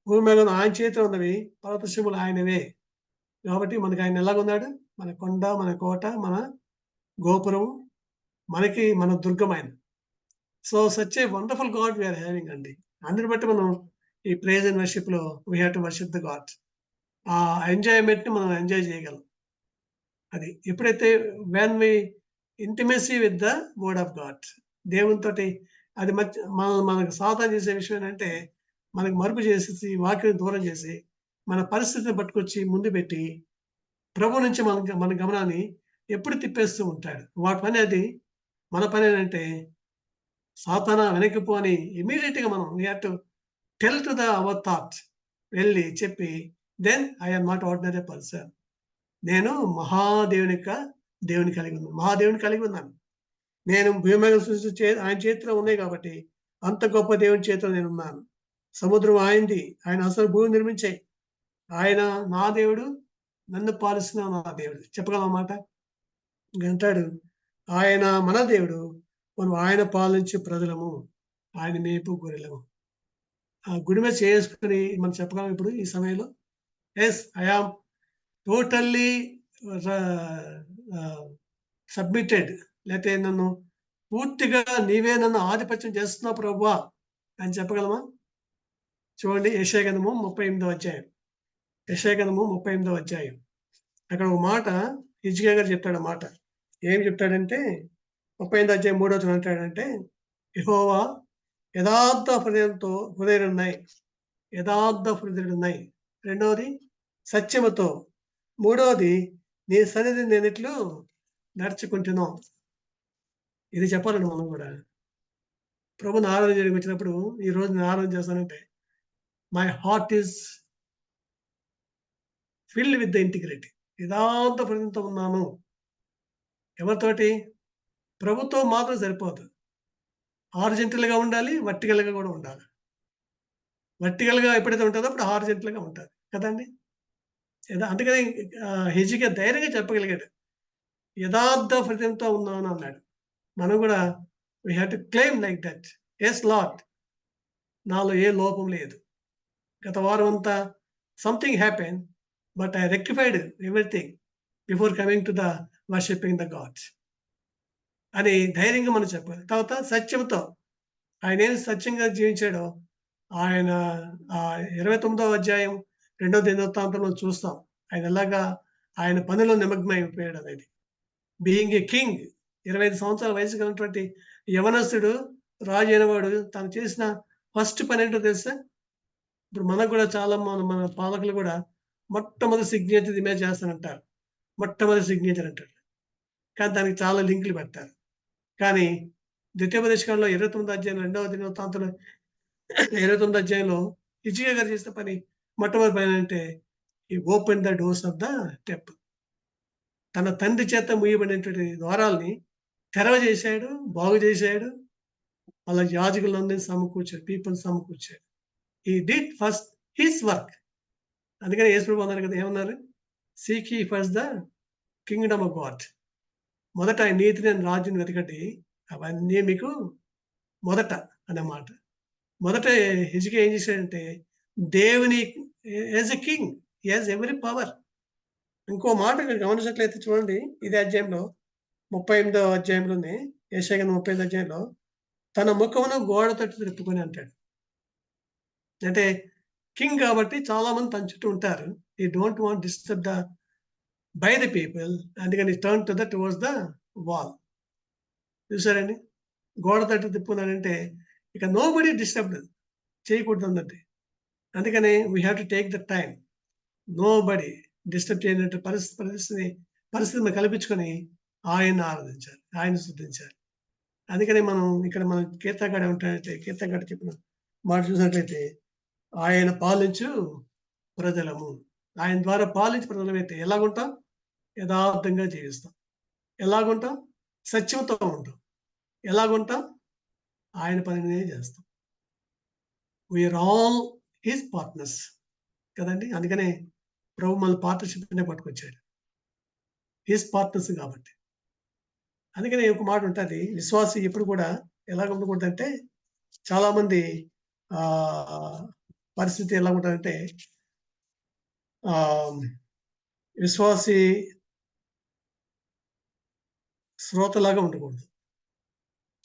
భూమి మీద ఉన్న ఆయన చేతిలో ఉన్నవి పర్వత శ్రేణులు ఆయనవే. కాబట్టి మనకు ఆయన ఎలాగున్నాడు? మన కొండ, మన కోట, మన గోపురం, మనకి మన దుర్గం ఆయన. So, such a wonderful God we are having అండి. అందుని బట్టి మనం ఈ ప్రైజ్ అండ్ వర్షిప్‌లో we have to worship the God. ఆ ఎంజాయ్‌మెంట్‌ని మనం ఎంజాయ్ చేయగలం. అది. ఎప్పుడైతే when we intimacy with the word of God. దేవునితోటి అది మనకు సాతాను చేసే విషయం ఏంటంటే, మనకు మరుపు చేసేసి, వాక్యం దూరం చేసి, మన పరిస్థితిని పట్టుకొచ్చి ముందు పెట్టి, ప్రభు నుంచి మన గమనాన్ని ఎప్పుడు తిప్పేస్తూ ఉంటాడు. వాటి పని అది. మన పనేంటంటే, సాతానా వెనక్కి పో అని ఇమ్మీడియేట్‌గా మనం we have to tell to the our thought. వెళ్లి చెప్పి, then I am not ordinary person. నేను దేవుని కలిగి ఉన్నాను. మహాదేవుని కలిగి ఉన్నాను. నేను భూమి సృష్టి ఆయన చేతిలో ఉన్నాయి కాబట్టి, అంత గొప్ప దేవుని చేతిలో నేనున్నాను. సముద్రం ఆయనది. ఆయన అసలు భూమిని నిర్మించాయి. ఆయన నా దేవుడు, నన్ను పాలిస్తున్న నా దేవుడు. చెప్పగలమా మాట? ఇంకంటాడు, ఆయన మన దేవుడు, మనం ఆయన పాలించే ప్రజలము. ఆయన మేపు గొర్రెలము. ఆ గుడి మీద చేసుకొని మనం చెప్పగలం ఇప్పుడు ఈ సమయంలో? యెస్, ఐ యామ్ టోటల్లీ ర ఆహ్, సబ్మిటెడ్. లేతే నన్ను పూర్తిగా నీవే నన్ను ఆధిపత్యం చేస్తున్నావు ప్రభువా! అని చెప్పగలమా? చూడండి యెషయా గ్రంథము 38వ అధ్యాయం. యెషయా గ్రంథము 38వ అధ్యాయం. అక్కడ ఒక మాట హిజ్కియా గారు చెప్తాడు ఆ మాట. ఏం చెప్తాడంటే 38వ అధ్యాయం 3వ వచనం అంటాడంటే, యెహోవా హృదయుడున్నాయి. యథార్థ హృదయుడున్నాయి. రెండవది సత్యముతో. మూడవది నీ సన్నిధిని నేనిట్లు నడుచుకుంటున్నాం. ఇది చెప్పాలండి మనం గూడా. ప్రభువుని ఆరాధన చేయడానికి వచ్చినప్పుడు, ఈరోజు నేను ఆరాధన చేస్తానంటే, my heart is filled with the integrity. యథార్థ హృదయంతో ఉన్నాను. ఎవరితోటి? ప్రభుతో మాత్రం సరిపోదు. హారిజాంటల్‌గా ఉండాలి. వర్టికల్‌గా గూడా ఉండాలి. వర్టికల్‌గా ఎప్పుడైతే ఉంటదో అప్పుడు హారిజాంటల్‌గా ఉంటది. కదండీ! అందుకని హిజ్కియా ధైర్యంగా చెప్పగలిగాడు. యథార్థ హృదయంతో ఉన్నాను అన్నాడు. మనం గూడా we have to claim like that. Yes Lord. నాలో ఏ లోపం లేదు. గత వారం అంతా something happen. But I rectified everything before coming to the worshiping the gods అని ధైర్యంగా మనం చెప్పాలి. తర్వాత సత్యంతో ఆయనేం సత్యంగా జీవించాడో ఆయన 29వ అధ్యాయం 2వ దినవృత్తాంతంలో చూస్తాం. ఆయన ఎలాగా ఆయన పనిలో నిమగ్నమైపోయాడనేది. బీయింగ్ ఎ కింగ్ 25 సంవత్సరాల వయసు కలిగినటువంటి యవనస్తుడు, రాజు అయినవాడు తను చేసిన ఫస్ట్ పనేంటో తెలుసా? ఇప్పుడు మనకు గూడా చాలా మన పాలకులు గూడా మొట్టమొదటి సిగ్నేచర్ దీని మీద చేస్తానంటారు. మొట్టమొదటి సిగ్నేచర్ అంటారు. కానీ దానికి చాలా లింకులు పెడతారు. కానీ ద్వితీయోపదేశకాండలో 29 అధ్యాయం 2వ దినవృత్తాంతంలో 29 అధ్యాయంలో హిజ్కియా గారు చేసిన పని మొట్టమొదటి పనేంటంటే he opened the doors of the temple. తన తండ్రి చేత మూయబడినటువంటి ద్వారాల్ని తెరవజేశాడు, బాగు చేశాడు. వాళ్ళ యాజకులందరిని సమకూర్చాడు. పీపుల్ని సమకూర్చాడు. He did first his work. అందుకని యేసు ప్రభు అన్నారు కదా! ఏమన్నారు? Seek ye first the kingdom of God. మొదట ఆయన నీతిని, ఆయన రాజ్యాన్ని వెతకండి. అవన్నీ మీకు మొదట అన్నమాట. మొదట హిజ్కియా ఏం చేశాడంటే దేవుని as a king he has every power. ఇంకో మాట మీరు గమనించినట్లయితే చూడండి ఇదే అధ్యాయంలో 38వ అధ్యాయంలోనే యెషయా గ్రంథం 38వ అధ్యాయంలో తన ముఖమును గోడ తట్టు త్రిప్పుకొని అంటాడు. అంటే కింగ్ కాబట్టి చాలా మంది తన చుట్టూ ఉంటారు. He don't want disturb by the people. అందుకని టర్న్ టువర్డ్స్ ద వాల్. చూసారండి? గోడ తట్టు తిప్పుకున్నాడంటే ఇక నోబడీ డిస్టర్బ్డ్ చేయకూడదన్నట్టు. అందుకని we have to take the time. Nobody disturb చేయనట్టు పరిస్థితిని పరిస్థితిని కల్పించుకొని ఆయన్ని ఆరాధించాలి. ఆయన్ని స్తుతించాలి. అందుకని మనం కీర్తనకాడు ఏమంటాడంటే, కీర్తనకాడు చెప్పిన మాట చూసినట్లయితే, ఆయన పాలించు ప్రజలము. ఆయన ద్వారా పాలించు ప్రజలమైతే ఎలాగుంటాం? యథార్థంగా జీవిస్తాం. ఎలాగుంటాం? సత్యంతో ఉంటాం. ఎలాగుంటాం? ఆయన పనినే చేస్తాం. We are all his partners కదండీ! అందుకనే ప్రభు మనల్ని పార్ట్నర్‌షిప్‌లోనే పట్టుకొచ్చాడు. హిస్ పార్ట్నర్స్ కాబట్టి. అందుకనే ఒక మాట ఉంటది. విశ్వాసి ఎప్పుడు కూడా ఎలాగ ఉండకూడదంటే, చాలామంది ఆహ్, పరిస్థితి ఎలా ఉంటదంటే, ఆహ్, విశ్వాసి శ్రోతలాగా ఉండకూడదు.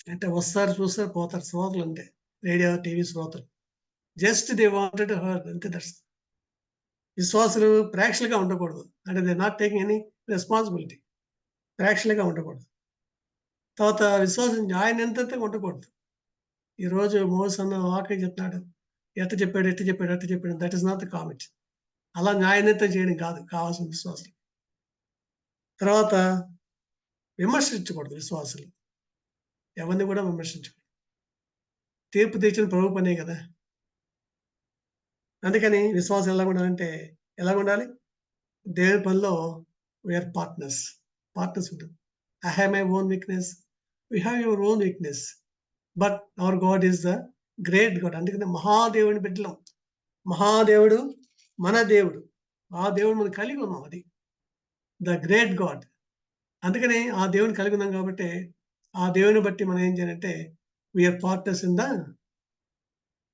అంటే వస్తారు, చూస్తారు, పోతారు. శ్రోతలంతే. రేడియో, టీవీ శ్రోతలు. Just they wanted to hear అంతే దట్స్. విశ్వాసులు ప్రేక్షకులుగా ఉండకూడదు. అంటే they are not taking any responsibility. ప్రేక్షకులుగా ఉండకూడదు. తర్వాత విశ్వాసం న్యాయనియంత్రితంగా ఉండకూడదు. ఈరోజు మోస అన్న వాక్యం చెప్తున్నాడు. ఎట్ట చెప్పాడు, ఎట్ట చెప్పాడు, అట్ట చెప్పాడు. That is not the comment. అలా న్యాయనిర్ణయం చేయడం కాదు కావాల్సిన విశ్వాసం. తర్వాత విమర్శించకూడదు విశ్వాసులు. ఎవరిని కూడా విమర్శించకూడదు. తీర్పు తీర్చిన ప్రభు పనే కదా! అందుకని విశ్వాసం ఎలాగుండాలంటే ఎలాగుండాలి? దేవుని పనిలో వీఆర్ పార్ట్నర్స్. పార్ట్నర్స్ ఉంటారు. I have my own weakness. You have your own weakness. But our God is the great God. అందుకనే మహాదేవుని బిడ్డలం. మహాదేవుడు మన దేవుడు. ఆ దేవుడు మనం కలిగి ఉన్నాం అది. The great God. అందుకని ఆ దేవుడిని కలిగి ఉన్నాం కాబట్టి, ఆ దేవుని బట్టి మనం ఏం చేయాలంటే, we are partners in the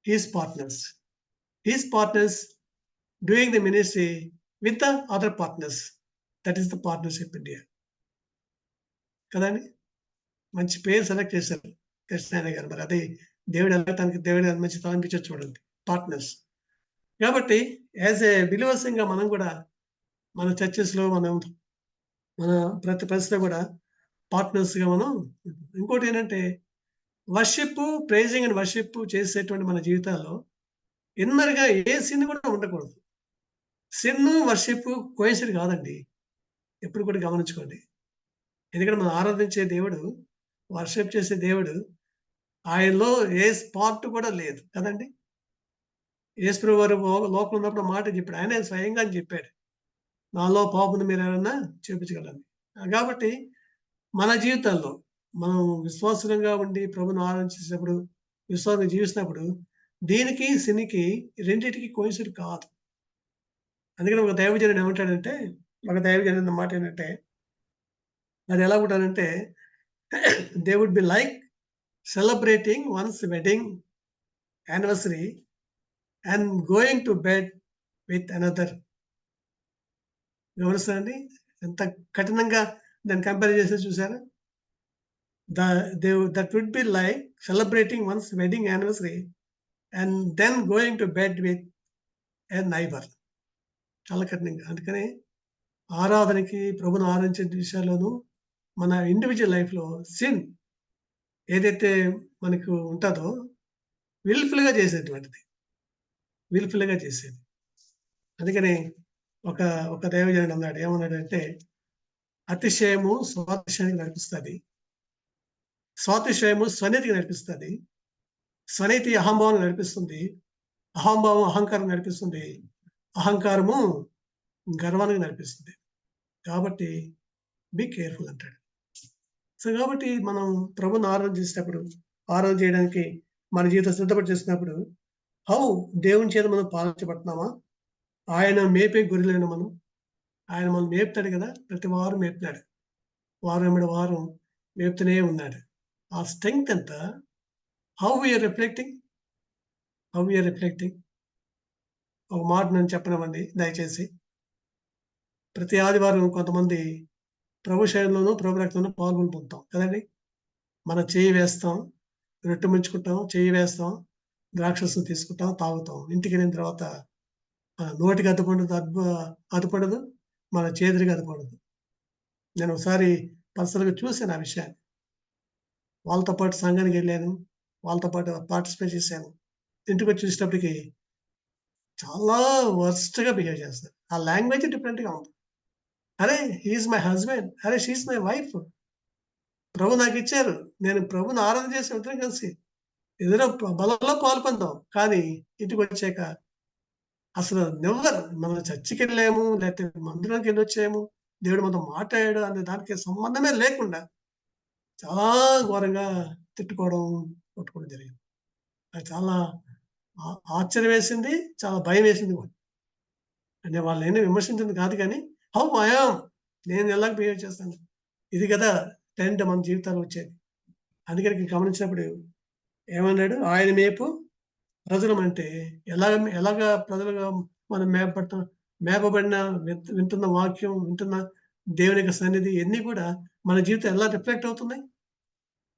his partners. His partners doing the ministry with the other partners. That is the partnership India. కదండీ! మంచి పేరు సెలెక్ట్ చేశారు కృష్ణాయన గారు. మరి అది దేవుడు మంచి తలంపించారు చూడండి. పార్ట్నర్స్. కాబట్టి యాస్ ఎ బిలీవర్స్‌గా మనం కూడా మన చర్చెస్‌లో మన ప్రతి పరిస్థితిలో కూడా పార్ట్నర్స్‌గా మనం ఇంకోటేంటంటే వర్షిప్, ప్రైజింగ్ అండ్ వర్షిప్ చేసేటువంటి మన జీవితాల్లో ఇన్నర్‌గా ఏ సిన్ కూడా ఉండకూడదు. సిన్, వర్షిప్ కోయిన్సైడ్ కాదండి. ఎప్పుడు కూడా గమనించుకోండి. ఎందుకంటే మనం ఆరాధించే దేవుడు, వర్షిప్ చేసే దేవుడు ఆయనలో ఏ స్పాట్ కూడా లేదు కదండీ! యేసుప్రభు వారు లోకంలో ఉన్నప్పుడు మాట చెప్పాడు. ఆయనే స్వయంగా చెప్పాడు. నాలో పాపముంది మీరెవరన్నా చూపించగలరని. కాబట్టి మన జీవితాల్లో మనం విశ్వాసంగా ఉండి ప్రభువుని ఆరాధించేటప్పుడు, విశ్వాసంగా జీవిస్తున్నప్పుడు దీనికి, సిన్‌కి రెండిటికి కోయిన్సైడ్ కాదు. అందుకని ఒక దైవజనుడు ఏమంటాడంటే, ఒక దైవజనుడు అన్న మాట ఏంటంటే, అది ఎలా ఉంటదంటే, they would be like celebrating one's wedding anniversary and going to bed with another. గమనిస్తారండి? ఎంత కఠినంగా దాన్ని కంపేర్ చేసారో చూసారా? That would be like celebrating one's wedding anniversary and then going to bed with a neighbor. చాలా కఠినంగా. అందుకని ఆరాధనకి, ప్రభువుని ఆరాధించే విషయాల్లోనూ మన ఇండివిడ్యువల్ లైఫ్‌లో సిన్ ఏదైతే మనకు ఉంటదో విల్‌ఫుల్‌గా చేసేటువంటిది. విల్‌ఫుల్‌గా చేసేది. అందుకని ఒక ఒక దైవజనుడు అన్నాడు. ఏమన్నాడంటే, "అతిశయము స్వాతిశయానికి నడిపిస్తది. స్వాతిశయము స్వనీతికి నడిపిస్తది. స్వనీతి అహంభావానికి నడిపిస్తుంది. అహంభావం అహంకారం నడిపిస్తుంది. అహంకారము గర్వానికి నడిపిస్తుంది. కాబట్టి బీ కేర్‌ఫుల్" అంటాడు. సో, కాబట్టి మనం ప్రభువుని ఆరాధన చేసేటప్పుడు, ఆరాధన చేయడానికి మన జీవితం సిద్ధపడి చేస్తున్నప్పుడు, హౌ దేవుని చేత మనం పాలించబడుతున్నామా? ఆయన మేపే గొర్రెలైన మనం. ఆయన మనల్ని మేపుతాడు కదా! ప్రతి వారం మేపుతున్నాడు. వారం వెంబడి వారం మేపుతూనే ఉన్నాడు. ఆ స్ట్రెంగ్త్ ఎంత? How we are reflecting? How we are reflecting? ఒక మాట నేను చెప్పనివ్వండి దయచేసి. ప్రతి ఆదివారం కొంతమంది ప్రభు శరీరంలోనూ, ప్రభు రక్తంలోనూ పాల్గొని పొందుతాం కదండీ! మనం చెయ్యి వేస్తాం, రొట్టె ముంచుకుంటాం, చెయ్యి వేస్తాం, ద్రాక్షరసం తీసుకుంటాం, తాగుతాం. ఇంటికెళ్ళిన తర్వాత నోటికి అతుపడదు, మన చేతులకి అతుపడదు. నేను ఒకసారి పర్సనల్‌గా చూసాను ఆ విషయాన్ని. వాళ్ళతో పాటు సంఘానికెళ్ళాను. వాళ్ళతో పాటు పార్టిసిపేట్ చేశాను. ఇంటికొచ్చి చూసేటప్పటికి చాలా వరస్ట్‌గా బిహేవ్ చేస్తారు. ఆ లాంగ్వేజే డిఫరెంట్‌గా ఉంది. అరే హి ఈజ్ మై హస్బెండ్, అరే షీ ఈజ్ మై వైఫ్. ప్రభు నాకిచ్చారు. నేను ప్రభువుని ఆరాధన చేసి ఇద్దరం కలిసి ఏదైనా బలంలో పాల్పొందాం. కానీ ఇంటికొచ్చాక అసలు నెవర్ మనం చర్చికెళ్ళాము, లేకపోతే మందిరానికెళ్ళొచ్చాము, దేవుడు మనతో మాట్లాడాడు అనే దానికి సంబంధమే లేకుండా చాలా ఘోరంగా తిట్టుకోవడం, కొట్టుకోవడం జరిగింది. అది చాలా ఆశ్చర్యం వేసింది. చాలా భయమేసింది కూడా. అంటే వాళ్ళనేమి విమర్శించింది కాదు కానీ, హౌ ఐ యామ్, నేను ఎలాగ బిహేవ్ చేస్తాను. ఇది కదా ట్రెండ్ మన జీవితాల్లో వచ్చేది. అందుకని ఇక్కడ గమనించినప్పుడు ఏమన్నాడు? ఆయన మేపు ప్రజలమంటే ఎలాగా ప్రజలుగా మనం మేపబడతాం? మేపబడిన వింటున్న వాక్యం, వింటున్న దేవుని యొక్క సన్నిధి ఇయన్నీ కూడా మన జీవితం ఎలా రిఫ్లెక్ట్ అవుతున్నాయి?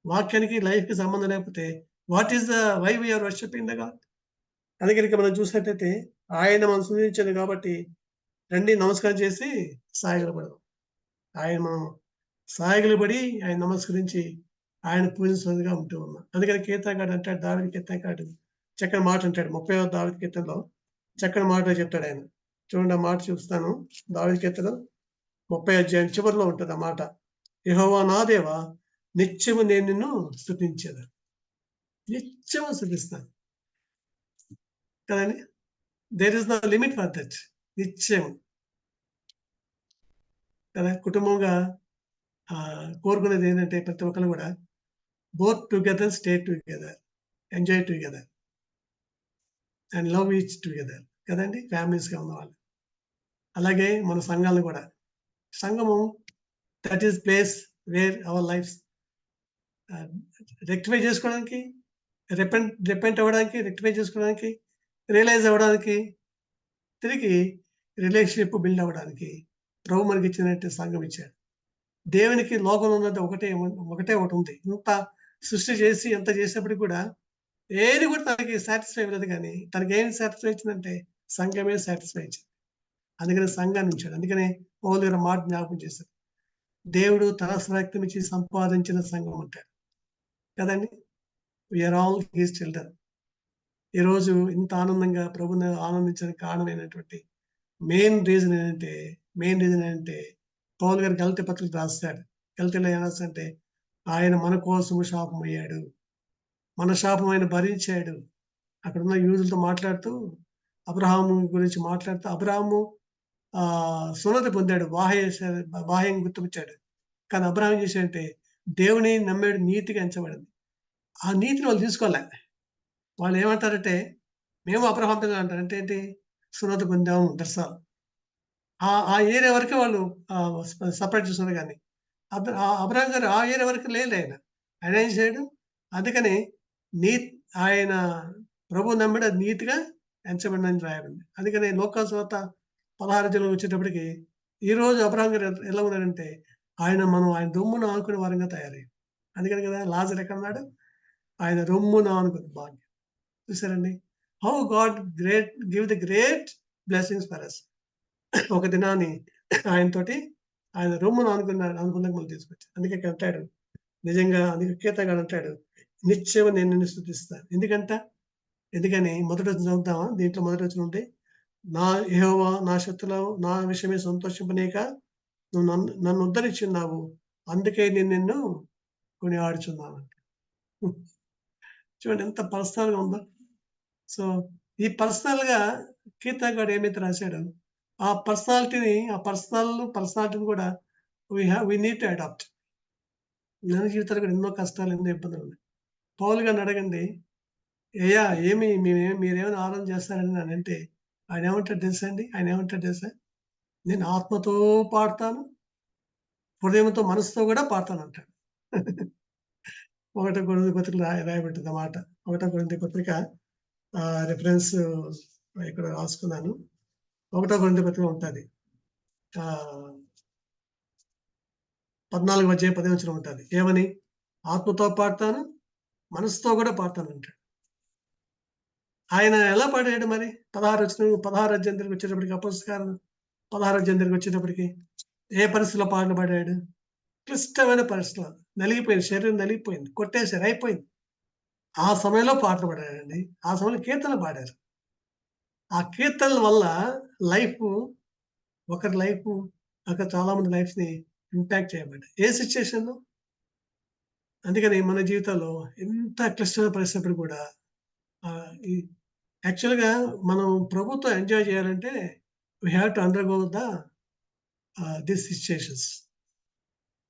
వాక్యానికి, లైఫ్‌కి సంబంధం లేకపోతే what is the why we are worshipping the God? అందుకని ఇక్కడ మనం చూసినట్టయితే ఆయన మనం స్తుతించాడు కాబట్టి రండి నమస్కారం చేసి సాగిలపడదాం. ఆయన మనం సాగిలపడి ఆయన నమస్కరించి ఆయన పూజించినదిగా ఉంటూ ఉన్నాం. అందుకని కీర్తనకారుడు అంటాడు, దావీదు కీర్తనకారుడు చక్కని మాట అంటాడు. 30వ దావీదు కీర్తనలో చక్కని మాట చెప్తాడు ఆయన. చూడండి ఆ మాట చూస్తాను. దావీదు కీర్తన 30 అధ్యాయం చివరిలో ఉంటది ఆ మాట. యెహోవా నా దేవా, నిత్యము నేను నిన్ను స్తుతించేదను. నిత్యము స్తుతిస్తాను. కదండీ! There is no limit for that. నిత్యం కదా! కుటుంబంగా కోరుకునేది ఏంటంటే ప్రతి ఒక్కళ్ళు కూడా both together, stay together, enjoy together and love each together కదండీ! ఫ్యామిలీస్‌గా ఉన్నవాళ్ళు. అలాగే మన సంఘాలు కూడా. సంఘము that is place where our lifes ah, rectify చేసుకోవడానికి, రిపెంట్ అవ్వడానికి, రెక్టిఫై చేసుకోవడానికి, రియలైజ్ అవ్వడానికి, తిరిగి రిలేషన్‌షిప్ బిల్డ్ అవ్వడానికి ప్రభు మనకిచ్చినట్టు సంఘం ఇచ్చాడు. దేవునికి లోకంలో ఉన్నది ఒకటే ఒకటుంది. ఇంత సృష్టి చేసి, ఎంత చేసినప్పటికి కూడా ఏది కూడా తనకి సాటిస్ఫై అవ్వలేదు గానీ, తనకేం సాటిస్ఫై ఇచ్చిందంటే సంఘమే సాటిస్ఫై ఇచ్చింది. అందుకని సంఘాన్ని ఉంచాడు. అందుకనే పౌలు గారు మాట జ్ఞాపకం చేశారు. దేవుడు తన స్వరక్తం ఇచ్చి సంపాదించిన సంఘం అంటాడు. కదండీ! We are all his children. ఈరోజు ఇంత ఆనందంగా ప్రభువుని ఆనందించడానికి కారణమైనటువంటి మెయిన్ రీజన్ ఏంటంటే పౌలు గారు గలతీ పత్రిక రాస్తాడు. గలతీలో ఏం రాస్తాడంటే ఆయన మన కోసము శాపమయ్యాడు. మన శాపం ఆయన భరించాడు. అక్కడున్న యూదులతో మాట్లాడుతూ అబ్రహాము గురించి మాట్లాడుతూ అబ్రహాము సున్నతి పొందాడు. బాహ్యంగా గుర్తుకొచ్చాడు. కానీ అబ్రహాం ఏం చేశాడంటే దేవుని నమ్మాడు, నీతిగా ఎంచబడింది. ఆ నీతిని వాళ్ళు తీసుకోలే. వాళ్ళు ఏమంటారంటే మేము అబ్రహాం పిల్లలు అంటారు. అంటే ఏంటి? సున్నతి పొందాము దట్స్ ఆల్. ఆ ఏరియా వరకే వాళ్ళు సెపరేట్ చేస్తున్నారు గానీ అబ్రహాం గారు ఆ ఏరియా వరకు లేదు ఆయన. ఆయన ఏం చేయడు? అందుకని నీ ఆయన ప్రభువు నమ్మాడు, అది నీతిగా ఎంచబడిందని రాయబడింది. అందుకని లోకా సువార్త 16 అధ్యాయంలో వచ్చేటప్పటికి ఈరోజు అబ్రహాం గారు ఎలా ఉన్నాడంటే ఆయన రొమ్మున ఆనుకునే వారంగా తయారయ్యాడు. అందుకని కదా లాజరు ఎక్కడున్నాడు? ఆయన రొమ్మున ఆనుకుని భాగ్యం. చూసారండి? How God give the great blessings for us. ఒక దినాన్ని ఆయన రొమ్మున అనుకున్నాక మనం తీసుకొచ్చాడు. అందుకే ఇక్కడ అంటాడు నిజంగా, అందుకే కీర్తనకారుడు అంటాడు నిత్యము నేను నిన్ను స్తుతిస్తాను. ఎందుకని మొదటి వచనం చదువుతామా? దీంట్లో మొదటి వచనం ఉంది. నా యెహోవా నా శత్రువు నా విషయమై సంతోషింపనీక నువ్వు నన్ను ఉద్ధరించున్నావు. అందుకే నేను నిన్ను కొనియాడుచున్నాను. చూడండి ఎంత పర్సనల్‌గా ఉందో. సో, ఈ పర్సనల్‌గా కీర్తనకారుడు ఏమైతే రాశాడో ఆ పర్సనాలిటీని కూడా వి నీడ్ టు అడాప్ట్. మన జీవితాల్లో కూడా ఎన్నో కష్టాలు, ఎన్నో ఇబ్బందులున్నాయి. పౌలు గారిని అడగండి, "అయ్యా మీరేమైనా ఆరాధన చేస్తారని" అనంటే ఆయన ఏమంటాడు తెలుసా? "నేను ఆత్మతో పాడతాను, హృదయంతో, మనసుతో కూడా పాడతానంటాడు." ఒకటో కొరింథీ పత్రికలో రాయబడింది ఆ మాట. ఒకటో కొరింథీ పత్రిక రిఫరెన్స్ ఇక్కడ రాసుకున్నాను. ఒకటో కొరింథీ పత్రిక ఉంటది. 14వ అధ్యాయం 10వ వచనం ఉంటది. ఏమని? ఆత్మతో పాడతాను, మనసుతో కూడా పాడతానంటాడు. ఆయన ఎలా పాడాడు మరి? 16 అధ్యాయం దగ్గరికి వచ్చేటప్పటికి అపోస్తలుల 16 అధ్యాయం దగ్గరికి వచ్చేటప్పటికి ఏ పరిస్థితిలో పాటలు పాడాడు? క్లిష్టమైన పరిస్థితిలో నలిగిపోయింది. శరీరం నలిగిపోయింది. కొట్టేశారు. అయిపోయింది. ఆ సమయంలో పాటలు పాడాడండి. ఆ సమయంలో కీర్తనలు పాడారు. ఆ కీర్తనల వల్ల లైఫు ఒకరి లైఫు అక్కడ చాలా మంది లైఫ్స్‌ని ఇంపాక్ట్ చేయబడ్డాయి. ఏ సిట్యుయేషన్‌లో? అందుకని మన జీవితంలో ఎంత క్లిష్టమైన పరిస్థితులు కూడా ఈ యాక్చువల్‌గా మనం ప్రభుతో ఎంజాయ్ చేయాలంటే we have to undergo these situations.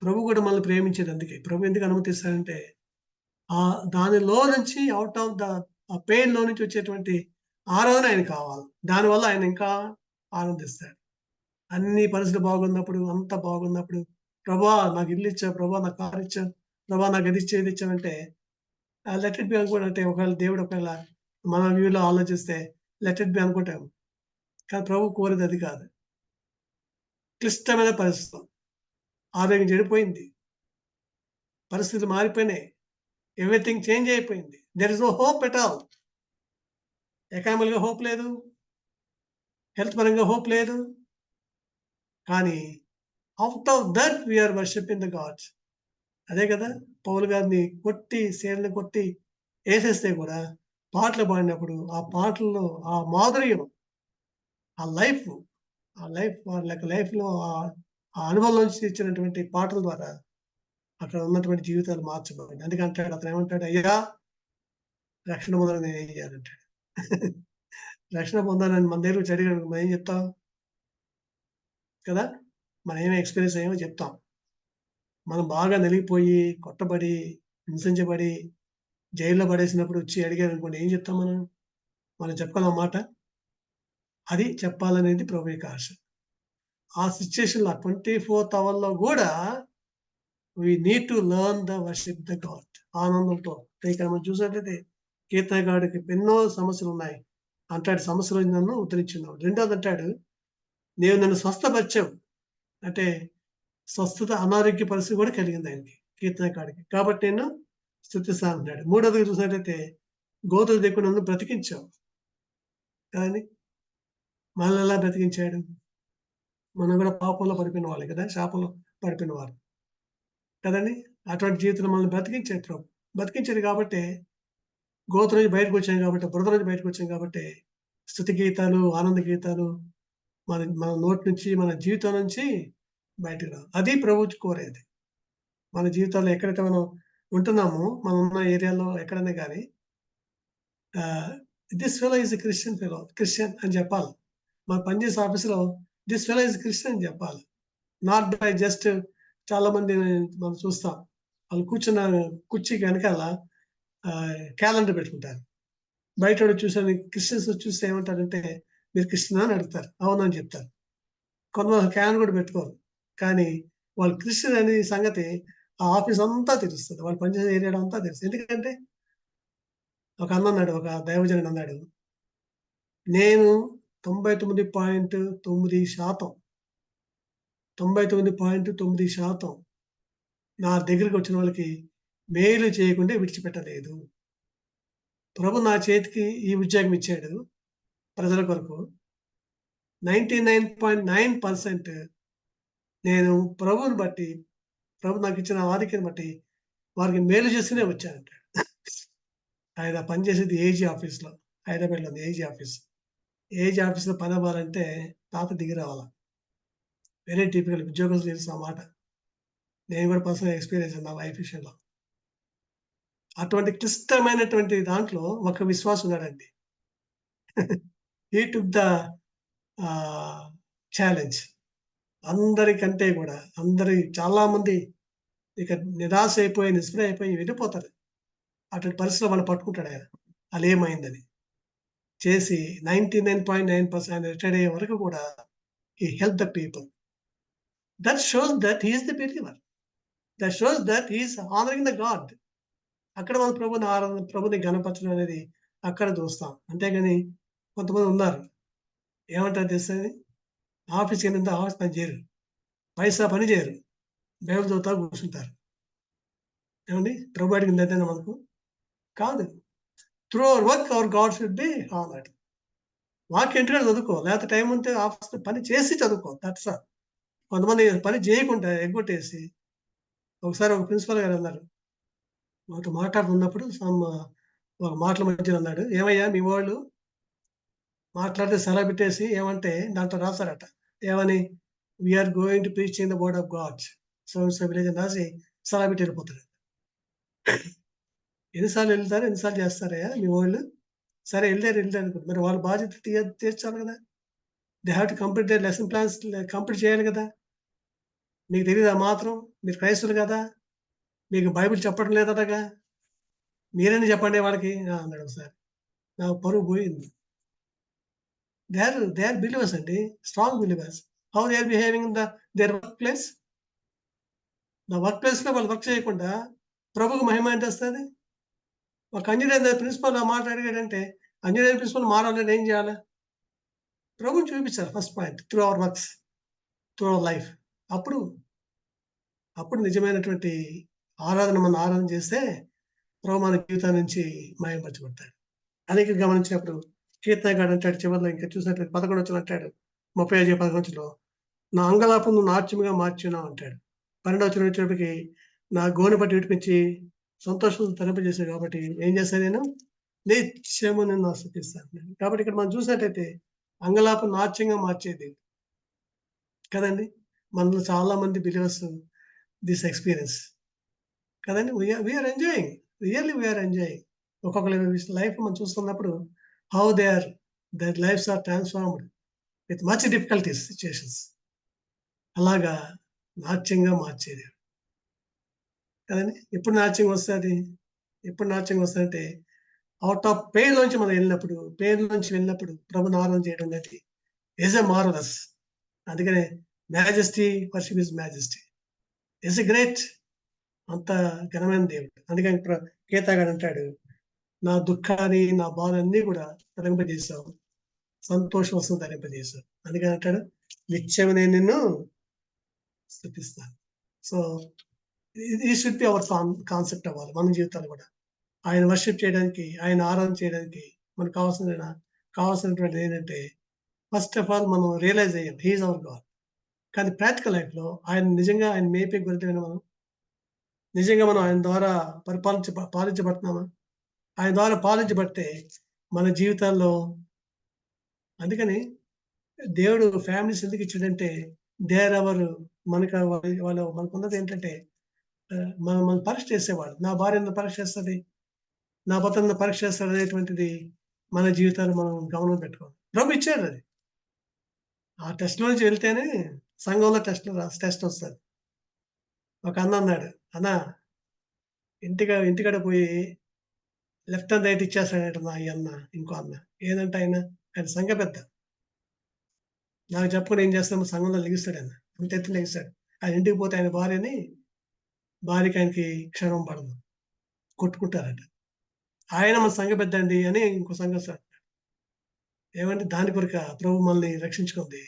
ప్రభు కూడా మనల్ని ప్రేమించేది అందుకే. ప్రభు ఎందుకు అనుమతిస్తాడంటే దానిలో నుంచి ఔట్ ఆఫ్ ఆ పెయిన్‌లో నుంచి వచ్చేటువంటి ఆరాధన ఆయనకు కావాలి. దానివల్ల ఆయన ఇంకా ఆనందిస్తాడు. అన్ని పరిస్థితులు బాగున్నప్పుడు, అంతా బాగున్నప్పుడు, "ప్రభా నాకు ఇల్లు ఇచ్చావు, ప్రభా నాకు కార్ ఇచ్చావు, ప్రభా నాకు అది ఇచ్చావు, ఇది ఇచ్చావు" అంటే లెట్ ఇట్ బి అనుకోండి. అంటే ఒకవేళ దేవుడు ఒకవేళ మన వ్యూలో ఆలోచిస్తే లెట్ ఇట్ బి అనుకుంటాం. కానీ ప్రభు కోరేది అది కాదు. క్లిష్టమైన పరిస్థితులు. ఆరోగ్యం చెడిపోయింది. పరిస్థితులు మారిపోయినాయి. ఎవ్రీథింగ్ చేంజ్ అయిపోయింది. There is no hope at all. ఎకానమికల్‌గా హోప్ లేదు. హెల్త్ పరంగా హోప్ లేదు. కానీ out of that we are worshipping the gods. అదే కదా! పౌలు గారిని కొట్టి, సేనని కొట్టి ఏసేస్తే కూడా పాటలు పాడినప్పుడు, ఆ పాటల్లో ఆ మాధుర్యం, ఆ లైఫ్, ఆ లైఫ్ వాళ్ళకి లైఫ్‌లో ఆ అనుభవం నుంచి ఇచ్చినటువంటి పాటల ద్వారా అక్కడ ఉన్నటువంటి జీవితాలు మార్చబడ్డాయి. అందుకే అంటాడు అతనేమంటాడు, "అయ్యా! రక్షణ పొందాలని నేనేం చేయాలంటాడు." రక్షణ పొందాలని మన దగ్గర వచ్చి అడిగాడనుకో మనం ఏం చెప్తాం? కదా! మనం ఏమి ఎక్స్‌పీరియన్స్ అయ్యామో చెప్తాం. మనం బాగా నలిగిపోయి, కొట్టబడి, హింసించబడి, జైల్లో పడేసినప్పుడు వచ్చి అడిగారనుకోండి ఏం చెప్తాం మనం? మనం చెప్పగలం ఆ మాట? అది చెప్పాలనేది ప్రభు యొక్క ఆశ. ఆ సిట్యుయేషన్‌లో ఆ 24th అవర్‌లో గూడా we need to learn the worship the God. ఆనందంతో. ఇక్కడ మనం చూసినట్లయితే కీర్తనకారుడికి ఎన్నో సమస్యలున్నాయి. అంటాడు సమస్యల నుంచి నన్ను ఉద్ధరించున్నావు. రెండోదంటాడు, నీవు నన్ను స్వస్థపరిచావు. అంటే స్వస్థత అనారోగ్య పరిస్థితి కూడా కలిగింది ఆయనకి. కీర్తనకారుడికి. కాబట్టి నేను స్తుతిస్తాను అంటున్నాడు. మూడోదిగా చూసినట్లయితే గోతులు దిక్కు నన్ను బ్రతికించావు. కదండీ! మనల్ని ఎలా బ్రతికించాడు? మనం కూడా పాపంలో పడిపోయిన వాళ్ళే కదా! శాపంలో పడిపోయిన వారు. కదండీ! అటువంటి జీవితంలో మనల్ని బ్రతికించాడు ప్రభు. బతికించాడు కాబట్టే గోతి నుంచి బయటకొచ్చాం కాబట్టి, బురద నుంచి బయటకొచ్చాం కాబట్టి, స్తుతి గీతాలు, ఆనంద గీతాలు మన మన నోటి నుంచి, మన జీవితం నుంచి బయటకు రావాలి. అది ప్రభు కోరేది. మన జీవితాల్లో ఎక్కడైతే మనం ఉంటున్నామో, మనం ఉన్న ఏరియాలో ఎక్కడైనా గాని ఆహ్, this fellow is a Christian fellow, Christian అని చెప్పాలి. మనం పనిచేసే ఆఫీస్‌లో థిస్ ఫెలో ఈస్ క్రిస్టియన్ అని చెప్పాలి. నాట్ బై జస్ట్ చాలామంది మనం చూస్తాం. వాళ్ళు కూర్చున్న కుర్చీకి వెనకాల క్యాలెండర్ పెట్టుకుంటారు. బయటోడు చూసాను క్రిస్టియన్స్ చూస్తే ఏమంటారంటే, "మీరు క్రిస్టియనా?" అని అడుగుతారు. అవునని చెప్తారు. కొంతమంది క్యాన్ కూడా పెట్టుకోరు. కానీ వాళ్ళు క్రిస్టియన్ అనే సంగతి ఆ ఆఫీస్ అంతా తెలుస్తది. వాళ్ళు పనిచేసే ఏరియాలో అంతా తెలుసు. ఎందుకంటే ఒక అన్నన్నాడు, ఒక దైవజనుడు అన్నాడు, "నేను 99.9% 99.9% నా దగ్గరికి వచ్చిన వాళ్ళకి మేలు చేయకుండా విడిచిపెట్టలేదు. ప్రభు నా చేతికి ఈ ఉద్యోగం ఇచ్చాడు ప్రజల కొరకు. 99.9% నేను ప్రభువుని బట్టి, ప్రభు నాకిచ్చిన ఆధిక్యతను బట్టి వారికి మేలు చేస్తూనే వచ్చానంటాడు." ఆయన పనిచేసేది ఏజీ ఆఫీస్‌లో. హైదరాబాద్‌లో ఉంది ఏజీ ఆఫీస్. ఏజీ ఆఫీస్‌లో పనవ్వాలంటే తాత దిగి రావాల. వెరీ టిపికల్ ఉద్యోగస్తులకు తెలుసు ఆ మాట. నేను కూడా పర్సనల్ ఎక్స్‌పీరియన్స్ నా వైఫ్ విషయంలో. అటువంటి క్లిష్టమైనటువంటి దాంట్లో ఒక విశ్వాసి ఉన్నాడండి. హి టుక్ ద ఆహ్, ఛాలెంజ్. అందరికంటే గూడా చాలా మంది ఇక నిరాశ అయిపోయి, నిస్పృహ అయిపోయి వెళ్ళిపోతారు. అటువంటి పరిస్థితిలో వాళ్ళని పట్టుకుంటాడాయన. ఆళ్ళేమైందని. చేసి 99.9% ఆయన రిటైర్డ్ అయ్యే వరకు కూడా he help the people. That shows that he is the believer. That shows that he is honouring the God. అక్కడ మన ప్రభుని ఘనపరచడం అనేది అక్కడ చూస్తాం. అంతేగాని కొంతమంది ఉన్నారు. ఏమంటారు తెలుసా ఇది? ఆఫీస్‌కెళ్ళినంత ఆఫీస్ పని చేయరు. పైసా పని చేయరు. బైబిల్ చదువుతా కూర్చుంటారు. ఏవండీ? ప్రభు అడిగింది అదేనా మనకు? కాదు. Through our work hour God should be honoured. వాక్యం ఇంటికాడ చదువుకో. లేకపోతే టైం ఉంటే ఆఫీస్‌లో పని చేసి చదువుకో. That's all. కొంతమంది పని చేయకుండా ఎగ్గొట్టేసి ఒకసారి ఒక ప్రిన్సిపల్ గారు అన్నారు. మాతో మాట్లాడుతున్నప్పుడు ఒక మాటల మధ్యలో అన్నాడు. "ఏమయ్యా మీ వోళ్ళు మాట్లాడితే సెలవు పెట్టేసి ఏమంటే దాంట్లో రాసారట. ఏమని? We are going to preach in the word of God. So village అని రాసి సలా పెట్టి వెళ్ళిపోతారు. ఎన్నిసార్లు వెళ్తారు, ఎన్నిసార్లు చేస్తారయ్యా మీ వాళ్ళు? సరే వెళ్ళారు అనుకోండి, మరి వాళ్ళ బాధ్యత తీర్చాలి కదా. They have to complete the lesson plans complete చేయాలి కదా. మీకు తెలియదా మాత్రం? మీరు క్రైస్తవులు కదా, మీకు బైబిల్ చెప్పడం లేదటగా, మీరైనా చెప్పండి వాళ్ళకి అన్నాడు ఒకసారి. నా పరువు పోయింది. దే ఆర్ బిలీవర్స్ అండి, strong believers. How they are behaving in their work place. నా వర్క్ ప్లేస్లో వాళ్ళు వర్క్ చేయకుండా ప్రభుకు మహిమ ఎంత వస్తుంది? ఒక ఇంజనీర్ ప్రిన్సిపల్ ఆ మాట అడిగాడంటే, ఇంజనీర్ ప్రిన్సిపల్ మారాలంటే ఏం చేయాలి? ప్రభుని చూపించాలి first point, through our works, through our life. అప్పుడు అప్పుడు నిజమైనటువంటి ఆరాధన మనం ఆరాధన చేస్తే ప్రభు మన జీవితం నుంచి మాయపరచబడతాడు. అనేక గమనించినప్పుడు కీర్తనగాడు అంటాడు చివరిలో, ఇంకా చూసినట్లయితే 11 వచనం అంటాడు, 35-11 నా అంగలాపం నువ్వు నాట్యముగా మార్చున్నావు అంటాడు. 12 వచనం వచ్చేటప్పటికి నా గోనె పట్టి విడిపించి సంతోషం తరింపజేశాడు కాబట్టి ఏం చేశాను నేను? నిత్యము నిన్ను ఆస్వాదిస్తాను. కాబట్టి ఇక్కడ మనం చూసినట్టయితే అంగలాపం నాట్యంగా మార్చేది కదండి. మనలో చాలా మంది బిలీవర్స్ దిస్ ఎక్స్పీరియన్స్ కదండి. We are enjoying, really we are enjoying. ఒక్కొక్కరి లైఫ్ మనం చూస్తున్నప్పుడు how their lifes are transformed with much difficulties situations. అలాగా నాట్యంగా మార్చేది కదండి. ఎప్పుడు నాట్యంగా వస్తుంది? ఎప్పుడు నాట్యంగా వస్తుందంటే అవుట్ ఆఫ్ పెయిన్ నుంచి మనం వెళ్ళినప్పుడు ప్రభుని ఆరాధన చేయడం అనేది ఈజ్ ఎ మార్వలస్. అందుకనే majesty worship is majesty, is a great, అంత ఘనమైన దేవుడు. అందుకని కీర్తనగాడు అంటాడు, నా దుఃఖాన్ని నా బాధలన్నీ కూడా తొలగింపజేశావు, సంతోషం వస్తుంది ధరింపజేశావు. అందుకని అంటాడు నిత్యం నేను నిన్ను స్తుతిస్తాను. సో ఈ షుడ్ బి అవర్ కాన్సెప్ట్ అవ్వాలి మన జీవితాలు కూడా. ఆయన వర్షిప్ చేయడానికి, ఆయన ఆరాధన చేయడానికి మనకు కావాల్సినటువంటి ఏంటంటే ఫస్ట్ ఆఫ్ ఆల్ మనం రియలైజ్ అయ్యాం హీఈస్ అవర్ గాడ్. కానీ ప్రాక్టికల్ లైఫ్లో ఆయన మేపే గురితమైన మనం నిజంగా మనం ఆయన ద్వారా పాలించబడుతున్నామా? ఆయన ద్వారా పాలించబడితే మన జీవితాల్లో, అందుకని దేవుడు ఫ్యామిలీస్ ఎందుకు ఇచ్చాడంటే దేర్ అవర్ మనకున్నది ఏంటంటే మనం పరీక్ష చేసేవాడు. నా భార్య ఎంత పరీక్ష చేస్తుంది, నా భర్త పరీక్ష చేస్తాడు అనేటువంటిది మన జీవితాలు మనం గమనం పెట్టుకోవాలి. ప్రభు ఇచ్చాడు అది. ఆ టెస్ట్ నుంచి వెళ్తేనే సంఘంలో టెస్ట్ వస్తుంది. ఒక అన్న అన్నాడు, అన్న ఇంటికాడ పోయి లెఫ్ట్ అండ్ రైట్ ఇచ్చేస్తాడట నా ఈ అన్న. ఇంకో అన్న ఏదంటే ఆయన సంఘ పెద్ద, నాకు చెప్పకుండా ఏం చేస్తామో సంఘంలో లెగిస్తాడు. ఆయన అంత ఎత్తు లెగిస్తాడు. ఆయన ఇంటికి పోతే భార్యకి ఆయనకి క్షణం పడదు, కొట్టుకుంటారట. ఆయన మన సంఘ పెద్ద అండి అని ఇంకో సంఘం సార్ ఏమంటే దాని కొరక ప్రభు మనల్ని రక్షించుకుంది.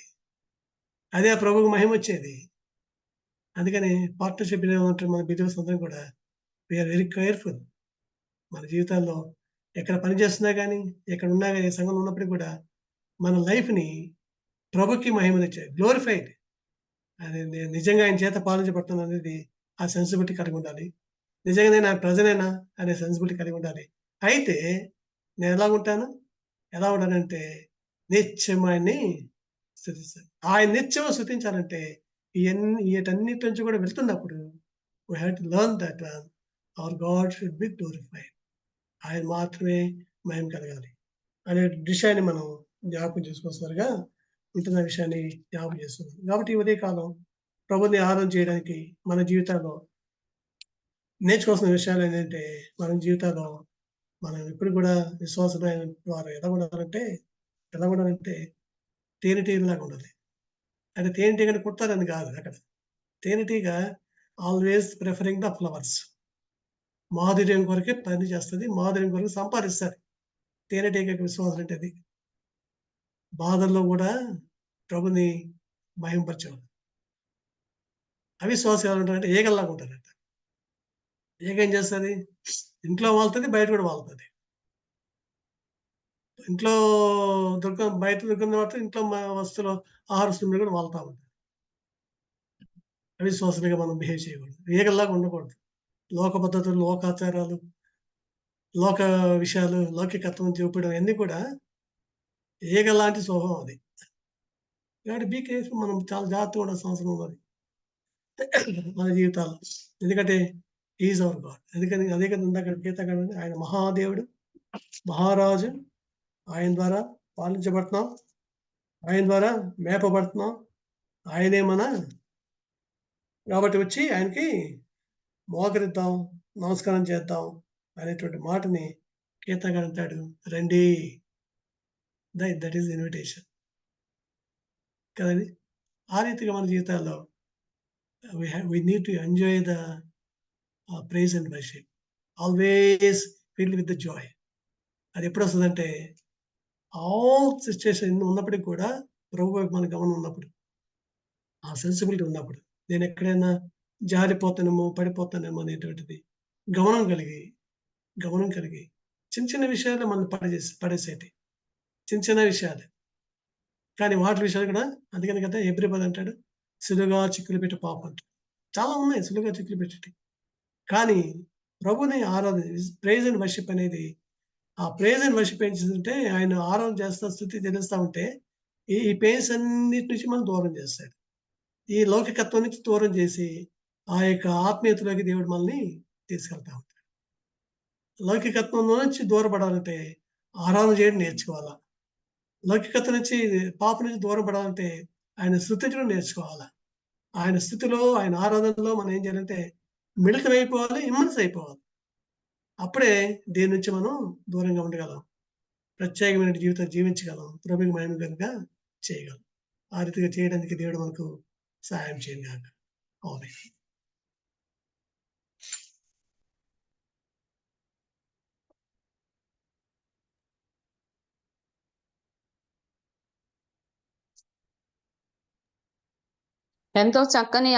అదే ఆ ప్రభువుకి మహిమ వచ్చేది. అందుకని పార్ట్నర్షిప్ ఏమంటారు మన బిలీవర్స్ అందరం కూడా వీఆర్ వెరీ కేర్ఫుల్. మన జీవితాల్లో ఎక్కడ పని చేస్తున్నా కానీ, ఎక్కడ ఉన్నా కానీ, సంఘంలో ఉన్నప్పటికీ కూడా మన లైఫ్ని ప్రభుకి మహిమనిచ్చాయి, గ్లోరిఫైడ్. అది నిజంగా ఆయన చేత పాలించబడుతుంది అనేది ఆ సెన్సిబిలిటీ కలిగి ఉండాలి. నిజంగా నేను ఆయన ప్రజనేనా అనే సెన్సిబిలిటీ కలిగి ఉండాలి. అయితే నేను ఎలా ఉంటానంటే నిత్యం ఆయన్ని స్తుతిస్తాను. ఆయన నిత్యం స్తుతించాలంటే వీటన్నిటి నుంచి కూడా వెళ్తున్నప్పుడు we have to learn that hour God should be glorified. ఆయన మాత్రమే మహిమ కలగాలి అనే విషయాన్ని మనం జ్ఞాపకం చేసుకోవాల్సినగా ఉంటున్న విషయాన్ని జ్ఞాపకం చేస్తున్నాం. కాబట్టి ఈ ఉదయకాలం ప్రభుని ఆరాధన చేయడానికి మన జీవితాల్లో నేర్చుకోవాల్సిన విషయాలు ఏంటంటే, మన జీవితాల్లో మనం ఎప్పుడు కూడా విశ్వాసమైన వారు ఎలా ఉండాలంటే తేనెటీగలాగా ఉండాలి. అంటే తేనెటీగని కుట్టాలని కాదు అక్కడ. తేనెటీగ ఆల్వేస్ ప్రిఫరింగ్ ద ఫ్లవర్స్. మాధుర్యం కొరకే పని చేస్తుంది, మాధుర్యం కొరకు సంపాదిస్తుంది. తేనెటీగకి విశ్వాసం అంటే అది. బాధల్లో కూడా ప్రభుని మహింపరచేవాడు. అవిశ్వాసం ఎలా ఉంటారంటే ఈగల్లాగా ఉంటారంట. ఈగ ఏం చేస్తుంది? ఇంట్లో వాళ్తుంది, బయట కూడా వాళ్తుంది. ఇంట్లో బయట దుర్గంధం మాత్రం ఇంట్లో వస్తువులు ఆహార వస్తువులు కూడా వాళ్తా ఉంటాయి. అవిశ్వాసంగా మనం బిహేవ్ చేయకూడదు, ఈగల్లాగా ఉండకూడదు. లోక పద్ధతులు, లోకాచారాలు, లోక విషయాలు, లౌకికత్వం చూపడం అన్నీ కూడా ఈగ లాంటి స్వభావం అది. కాబట్టి బీ కేర్‌ఫుల్, మనం చాలా జాగ్రత్తగా ఉండాల్సిన అవసరం ఉన్నది. మన జీవితాల్లో. ఎందుకంటే హి ఈజ్ అవర్ గాడ్. అందుకని అదే కదా ఇందాక కీర్తనకారుడు, ఆయన మహాదేవుడు, మహారాజు. ఆయన ద్వారా పాలించబడుతున్నాం. ఆయన ద్వారా మేపబడుతున్నాం. ఆయనే కాబట్టి వచ్చి ఆయనకి మోకరిద్దాం, నమస్కారం చేద్దాం అనేటువంటి మాటని కీర్తనకారుడు అంటాడు. రండి. దట్ ఈస్ ఇన్విటేషన్ కదండీ! ఆ రీతిగా మన జీవితాల్లో we need to enjoy the praise and worship. Always filled with the joy. అది ఎప్పుడొస్తదంటే, ఆల్ సిట్యుయేషన్ ఉన్నప్పటికి కూడా ప్రభు వైపు మన గమనం ఉన్నప్పుడు, ఆ సెన్సిబిలిటీ ఉన్నప్పుడు, నేనెక్కడైనా జారిపోతానేమో, పడిపోతానేమో అనేటువంటిది గమనం కలిగి, గమనం కలిగి చిన్న చిన్న విషయాల్లో మనల్ని పడేసేటియి. చిన్న చిన్న విషయాలే. కానీ వాటి విషయాలు కూడా అందుకని కదా హెబ్రీ పది అంటాడు, సులువుగా చిక్కులు పెట్టే పాపం అంటాడు. చాలా ఉన్నాయి సులువుగా చిక్కులు పెట్టేటియి. కానీ ప్రభుని ప్రైజ్ అండ్ వర్షిప్ అనేది, ఆ ప్రైజ్ అండ్ వర్షిప్ ఏం చేస్తుంటే ఆయన ఆరాధన చేస్తా, స్తుతి చెల్లిస్తా ఉంటే ఈ పెయిన్స్ అన్నిటి నుంచి మనం దూరం చేస్తాడు. ఈ లౌకికత్వం నుంచి దూరం చేసి ఆ యొక్క ఆత్మీయతలోకి దేవుడు మనల్ని తీసుకెళ్తా ఉంటాడు. లౌకికత్వంలో నుంచి దూరపడాలంటే ఆరాధన చేయడం నేర్చుకోవాలా. లౌకికత్వం నుంచి పాపం నుంచి దూరపడాలంటే ఆయన స్తుతించడం నేర్చుకోవాలా. ఆయన స్థుతిలో, ఆయన ఆరాధనలో మనం ఏం చేయాలంటే మిళితమైపోవాలి, ఇమ్మర్స్ అయిపోవాలి. అప్పుడే దీని నుంచి మనం దూరంగా ఉండగలం. ప్రత్యేకమైన జీవితం జీవించగలం. ప్రభువుకి మహిమకరంగా చేయగలం. ఆ రీతిగా చేయడానికి దేవుడు మనకు సహాయం చేయనుగాక. ఆమేన్. ఎంతో చక్కని